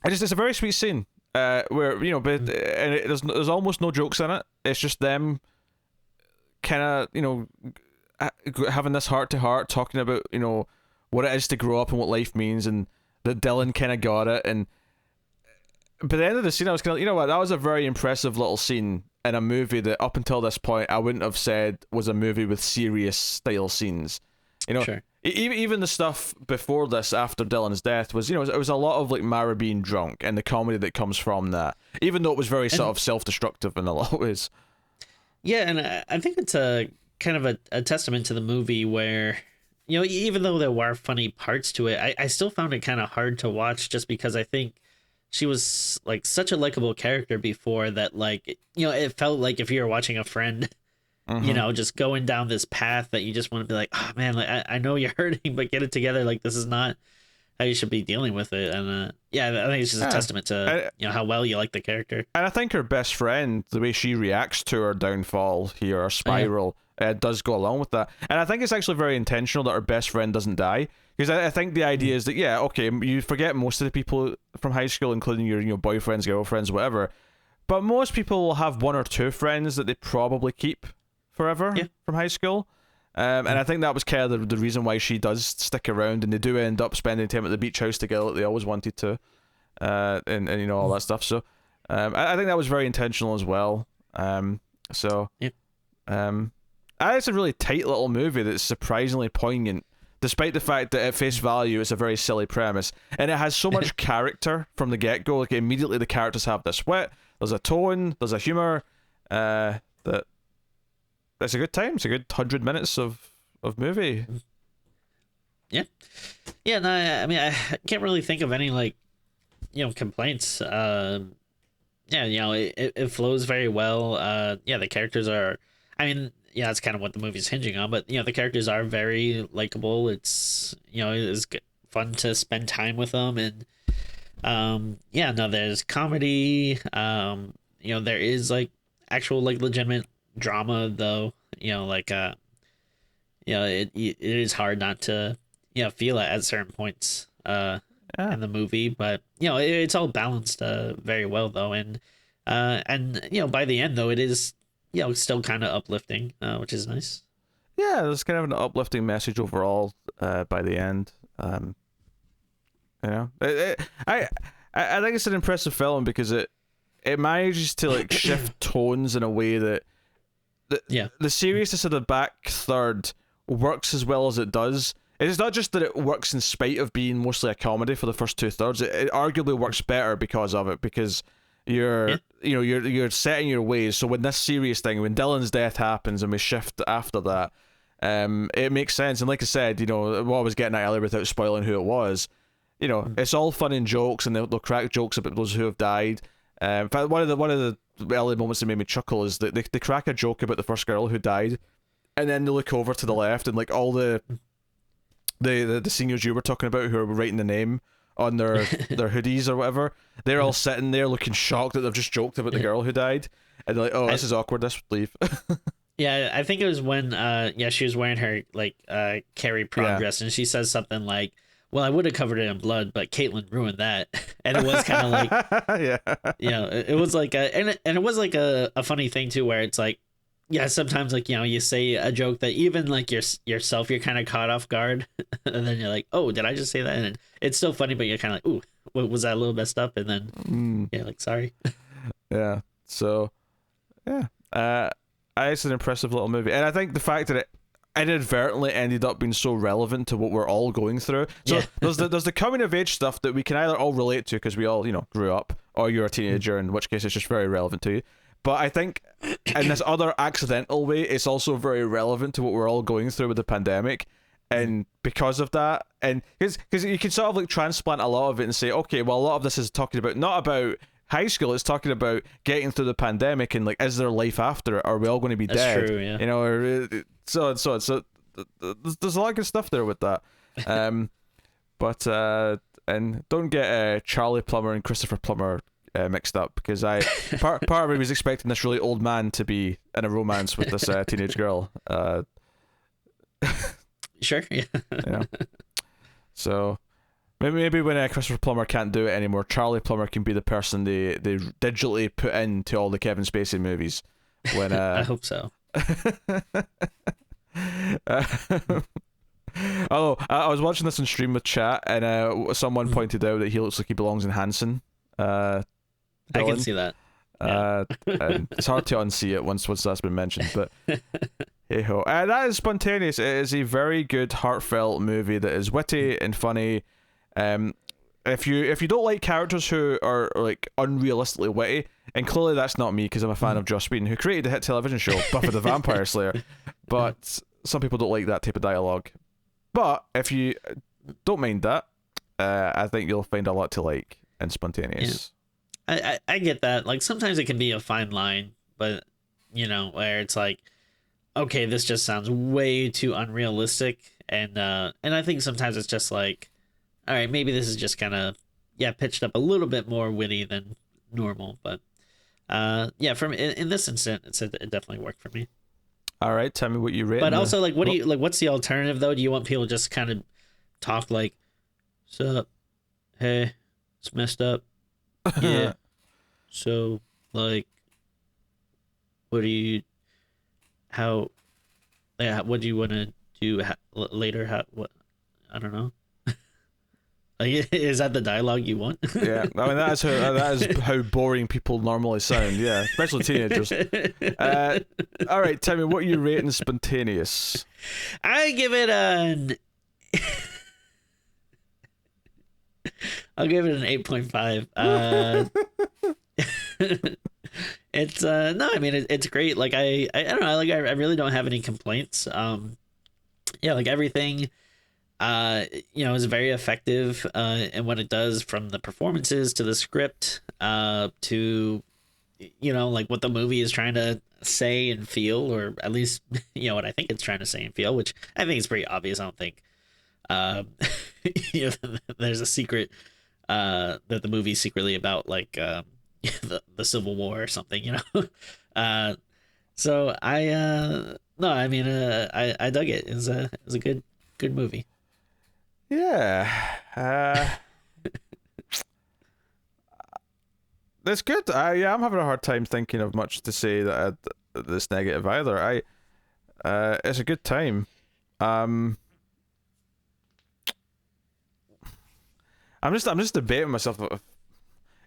it's a very sweet scene where but there's almost no jokes in it. It's just them kind of having this heart to heart, talking about what it is to grow up and what life means, and that Dylan kind of got it. And by the end of the scene, I was kind of, that was a very impressive little scene in a movie that up until this point I wouldn't have said was a movie with serious style scenes. Sure. Even the stuff before this, after Dylan's death, was, it was a lot of like Mara being drunk and the comedy that comes from that, even though it was very sort of self-destructive in a lot of ways. Yeah, and I think it's a kind of a testament to the movie where, even though there were funny parts to it, I still found it kind of hard to watch, just because I think she was like such a likable character before that, like, it felt like if you were watching a friend, just going down this path that you just want to be like, oh man, like I know you're hurting, but get it together. Like, this is not how you should be dealing with it. And I think it's just a testament to how well you like the character. And I think her best friend, the way she reacts to her downfall here, or spiral, does go along with that. And I think it's actually very intentional that her best friend doesn't die, because I think the idea is that you forget most of the people from high school, including your boyfriends, girlfriends, whatever, but most people will have one or two friends that they probably keep forever from high school. And I think that was kind of the reason why she does stick around, and they do end up spending time at the beach house together like they always wanted to, and all that stuff. So I think that was very intentional as well. It's a really tight little movie that's surprisingly poignant, despite the fact that at face value it's a very silly premise, and it has so much character from the get-go. Like immediately the characters have this wit, there's a tone, there's a humor, that it's a good time. It's a good 100 minutes of movie. Yeah. No, I mean, I can't really think of any like, complaints. Yeah, it flows very well. Yeah, the characters are, I mean, yeah, that's kind of what the movie's hinging on, but the characters are very likable. It's it's fun to spend time with them, and yeah, no, there's comedy. There is like actual like legitimate drama though. It is hard not to feel it at certain points in the movie, but it's all balanced very well though, and by the end though it is still kind of uplifting, which is nice. Yeah, there's kind of an uplifting message overall by the end. I think it's an impressive film because it manages to like shift tones in a way that the seriousness of the back third works as well as it does. It's not just that it works in spite of being mostly a comedy for the first 2/3. It arguably works better because of it, because you're setting your ways. So when this serious thing, when Dylan's death happens and we shift after that, it makes sense. And like I said, what I was getting at earlier without spoiling who it was, it's all fun and jokes, and they'll crack jokes about those who have died. In fact, one of the early moments that made me chuckle is that they crack a joke about the first girl who died, and then they look over to the left and like all the seniors you were talking about who are writing the name on their hoodies or whatever, they're all sitting there looking shocked that they've just joked about the girl who died, and they're like, oh, this is awkward, let's leave. Yeah, I think it was when she was wearing her like Carrie prom dress, and she says something like, well, I would have covered it in blood, but Caitlin ruined that. And it was kind of like, it was like and it was like a funny thing too, where it's like, sometimes like, you say a joke that even like yourself, you're kind of caught off guard, and then you're like, oh, did I just say that? And it's still funny, but you're kind of like, ooh, what was that a little messed up? And then like, sorry. Yeah. So it's an impressive little movie, and I think the fact that it inadvertently ended up being so relevant to what we're all going through. So there's the coming of age stuff that we can either all relate to because we all grew up, or you're a teenager, in which case it's just very relevant to you. But I think in this other accidental way, it's also very relevant to what we're all going through with the pandemic. And because of that, and because you can sort of like transplant a lot of it and say, okay, well, a lot of this is talking about, not about high school, it's talking about getting through the pandemic and like, is there life after it? Are we all going to be dead? That's true, yeah. So there's a lot of good stuff there with that. But and don't get Charlie Plummer and Christopher Plummer mixed up, because part of me was expecting this really old man to be in a romance with this teenage girl. Sure, yeah. So maybe when Christopher Plummer can't do it anymore, Charlie Plummer can be the person they digitally put into all the Kevin Spacey movies. When I hope so. Although I was watching this on stream with chat, and someone pointed out that he looks like he belongs in Hanson. I can see that. And it's hard to unsee it once that's been mentioned, but hey ho. That is Spontaneous. It is a very good, heartfelt movie that is witty and funny. If you don't like characters who are like unrealistically witty, and clearly that's not me because I'm a fan of Joss Whedon, who created the hit television show Buffy the Vampire Slayer, but some people don't like that type of dialogue. But if you don't mind that, I think you'll find a lot to like in Spontaneous. Yeah. I get that. Like sometimes it can be a fine line, but where it's like, okay, this just sounds way too unrealistic, and I think sometimes it's just like, all right, maybe this is just kind of pitched up a little bit more witty than normal, but from in this instance, it definitely worked for me. All right, tell me what you rate. But also, like, what do you like? What's the alternative though? Do you want people to just kind of talk like, "Sup, hey, it's messed up, yeah." So, like, what do you want to do later? What? I don't know. Like, is that the dialogue you want? Yeah, I mean that is how boring people normally sound. Yeah, especially teenagers. All right, tell me what you rate in Spontaneous. I give it an I'll give it an 8.5. It's no, I mean it's great. Like I don't know, like I really don't have any complaints. Yeah, like everything is very effective in what it does, from the performances to the script to like what the movie is trying to say and feel, or at least what I think it's trying to say and feel, which I think is pretty obvious. I don't think um there's a secret that the movie's secretly about, like the Civil War or something, uh so I no, I mean I dug it. It was a good movie. Yeah. That's good. Yeah, I'm having a hard time thinking of much to say that's negative either. It's a good time. I'm just debating myself.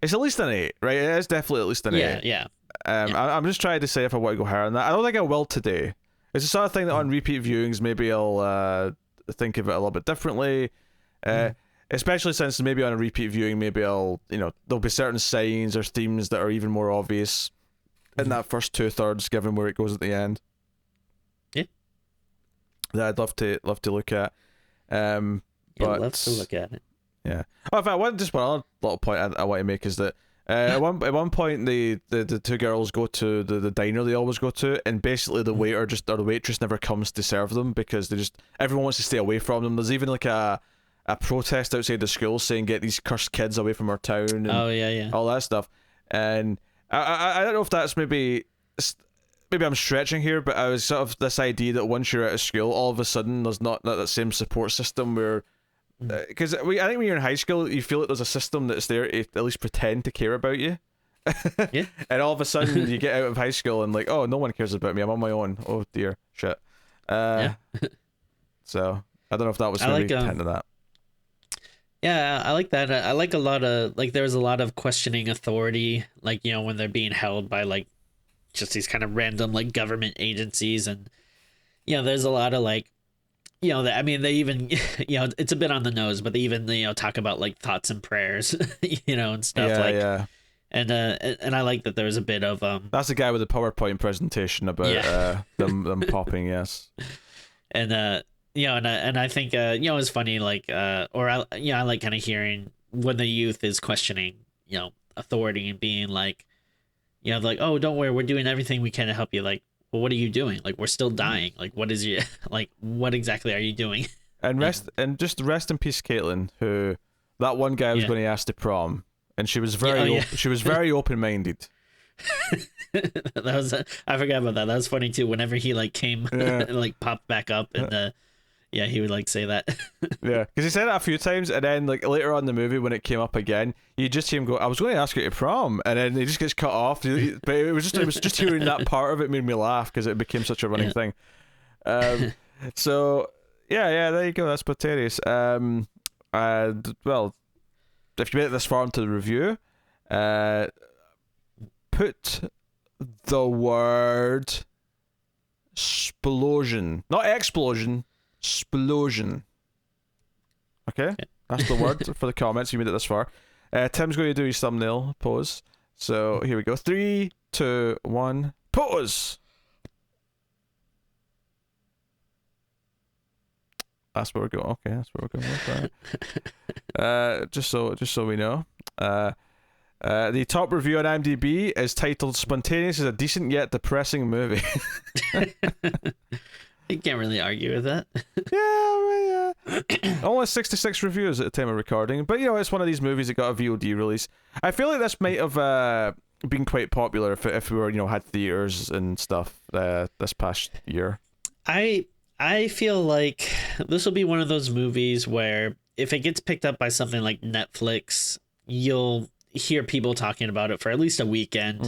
It's at least an 8, right? It is definitely at least an 8. Yeah. I'm just trying to say if I want to go higher than that. I don't think I will today. It's the sort of thing that on repeat viewings maybe I'll think of it a little bit differently. Especially since maybe on a repeat viewing, maybe I'll, there'll be certain signs or themes that are even more obvious in that first 2/3, given where it goes at the end. Yeah. That I'd love to look at. But Love to look at it. Yeah. Oh, in fact, just one other little point I want to make is that at one point the two girls go to the diner they always go to, and basically the waiter or the waitress never comes to serve them because everyone wants to stay away from them. There's even like a protest outside the school saying get these cursed kids away from our town and all that stuff. And I don't know if that's maybe I'm stretching here, but I was sort of this idea that once you're out of school, all of a sudden there's not that same support system where. Because I think when you're in high school, you feel like there's a system that's there to at least pretend to care about you. Yeah. And all of a sudden you get out of high school and like, oh, no one cares about me. I'm on my own. Oh dear, shit. So I don't know if that was maybe a hint of that. Yeah, I like that. I like a lot of, like, there's a lot of questioning authority, like, when they're being held by, like, just these kind of random, like, government agencies. And, there's a lot of, like, I mean, they even, it's a bit on the nose, but they even, talk about, like, thoughts and prayers, and stuff. Yeah. And I like that there's a bit of That's the guy with the PowerPoint presentation about them popping, yes. And and I think it's funny, like or I like kind of hearing when the youth is questioning authority and being like like, oh, don't worry, we're doing everything we can to help you. Like, well, what are you doing? Like, we're still dying. Like, what is you like, what exactly are you doing? And rest in peace, Caitlin, who that one guy was going to ask to prom, and she was very open-minded. That was I forgot about that. That was funny too. Whenever he like came and like popped back up, and he would like say that. Yeah, because he said it a few times, and then like later on in the movie when it came up again, you just see him go, "I was going to ask you to prom," and then he just gets cut off. But it was just hearing that part of it made me laugh because it became such a running thing. So yeah, there you go. That's Poterius. Well, if you made it this far into the review, put the word explosion, not explosion, explosion. Okay, that's the word for the comments. You made it this far. Tim's going to do his thumbnail pose. So here we go. 3, 2, 1, pose. That's where we're going. Okay, that's where we're going with that. Just so we know. The top review on IMDb is titled "Spontaneous is a decent yet depressing movie." You can't really argue with that. Yeah. Only 66 reviews at the time of recording, but it's one of these movies that got a VOD release. I feel like this might have been quite popular if we were had theaters and stuff this past year. I feel like this will be one of those movies where if it gets picked up by something like Netflix, you'll hear people talking about it for at least a weekend.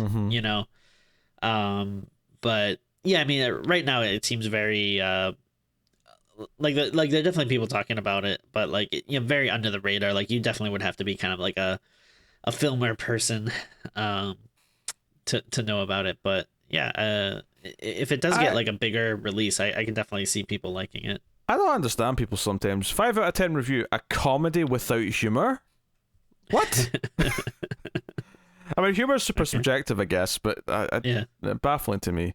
But yeah, I mean, right now it seems very like there are definitely people talking about it, but like very under the radar. Like you definitely would have to be kind of like a filmer person to know about it. But yeah, if it does get like a bigger release, I can definitely see people liking it. I don't understand people sometimes. 5 out of 10 review, a comedy without humor? What? I mean, humor is super subjective, I guess, but baffling to me.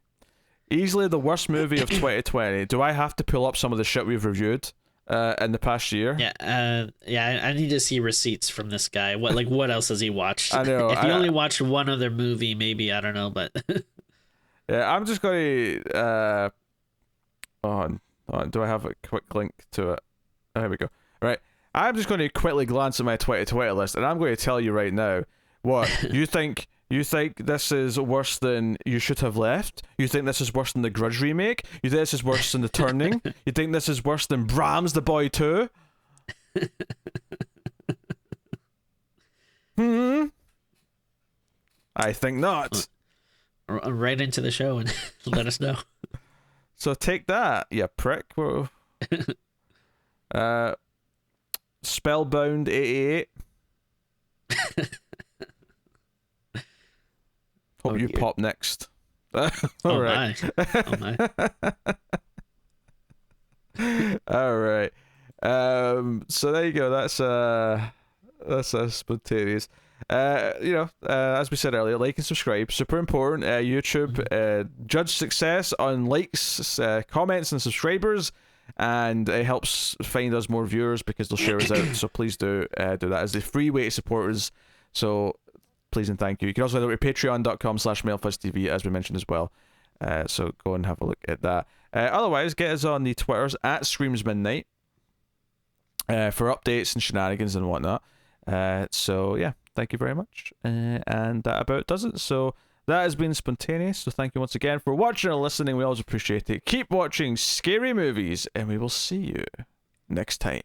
Easily the worst movie of 2020. Do I have to pull up some of the shit we've reviewed in the past year? I need to see receipts from this guy. What else has he watched? I know. If he only watched one other movie, maybe, I don't know, but yeah, I'm just going to on. Do I have a quick link to it? Oh, here we go. Right. I'm just going to quickly glance at my 2020 list, and I'm going to tell you right now what you think. You think this is worse than You Should Have Left? You think this is worse than the Grudge remake? You think this is worse than The Turning? You think this is worse than Bram's The Boy 2? I think not. Right into the show and let us know. So take that, you prick. Whoa. Spellbound 88. Hope you pop next. All right. My. All right. So there you go. That's spontaneous. As we said earlier, like and subscribe, super important. YouTube judge success on likes, comments, and subscribers, and it helps find us more viewers because they'll share us out. So please do that as a free way to support us. So please and thank you. You can also head over to patreon.com/MailFuzzTV, as we mentioned as well. So go and have a look at that. Otherwise, get us on the Twitters at Screams Midnight for updates and shenanigans and whatnot. So yeah, thank you very much. And that about does it. So that has been spontaneous. So thank you once again for watching or listening. We always appreciate it. Keep watching scary movies, and we will see you next time.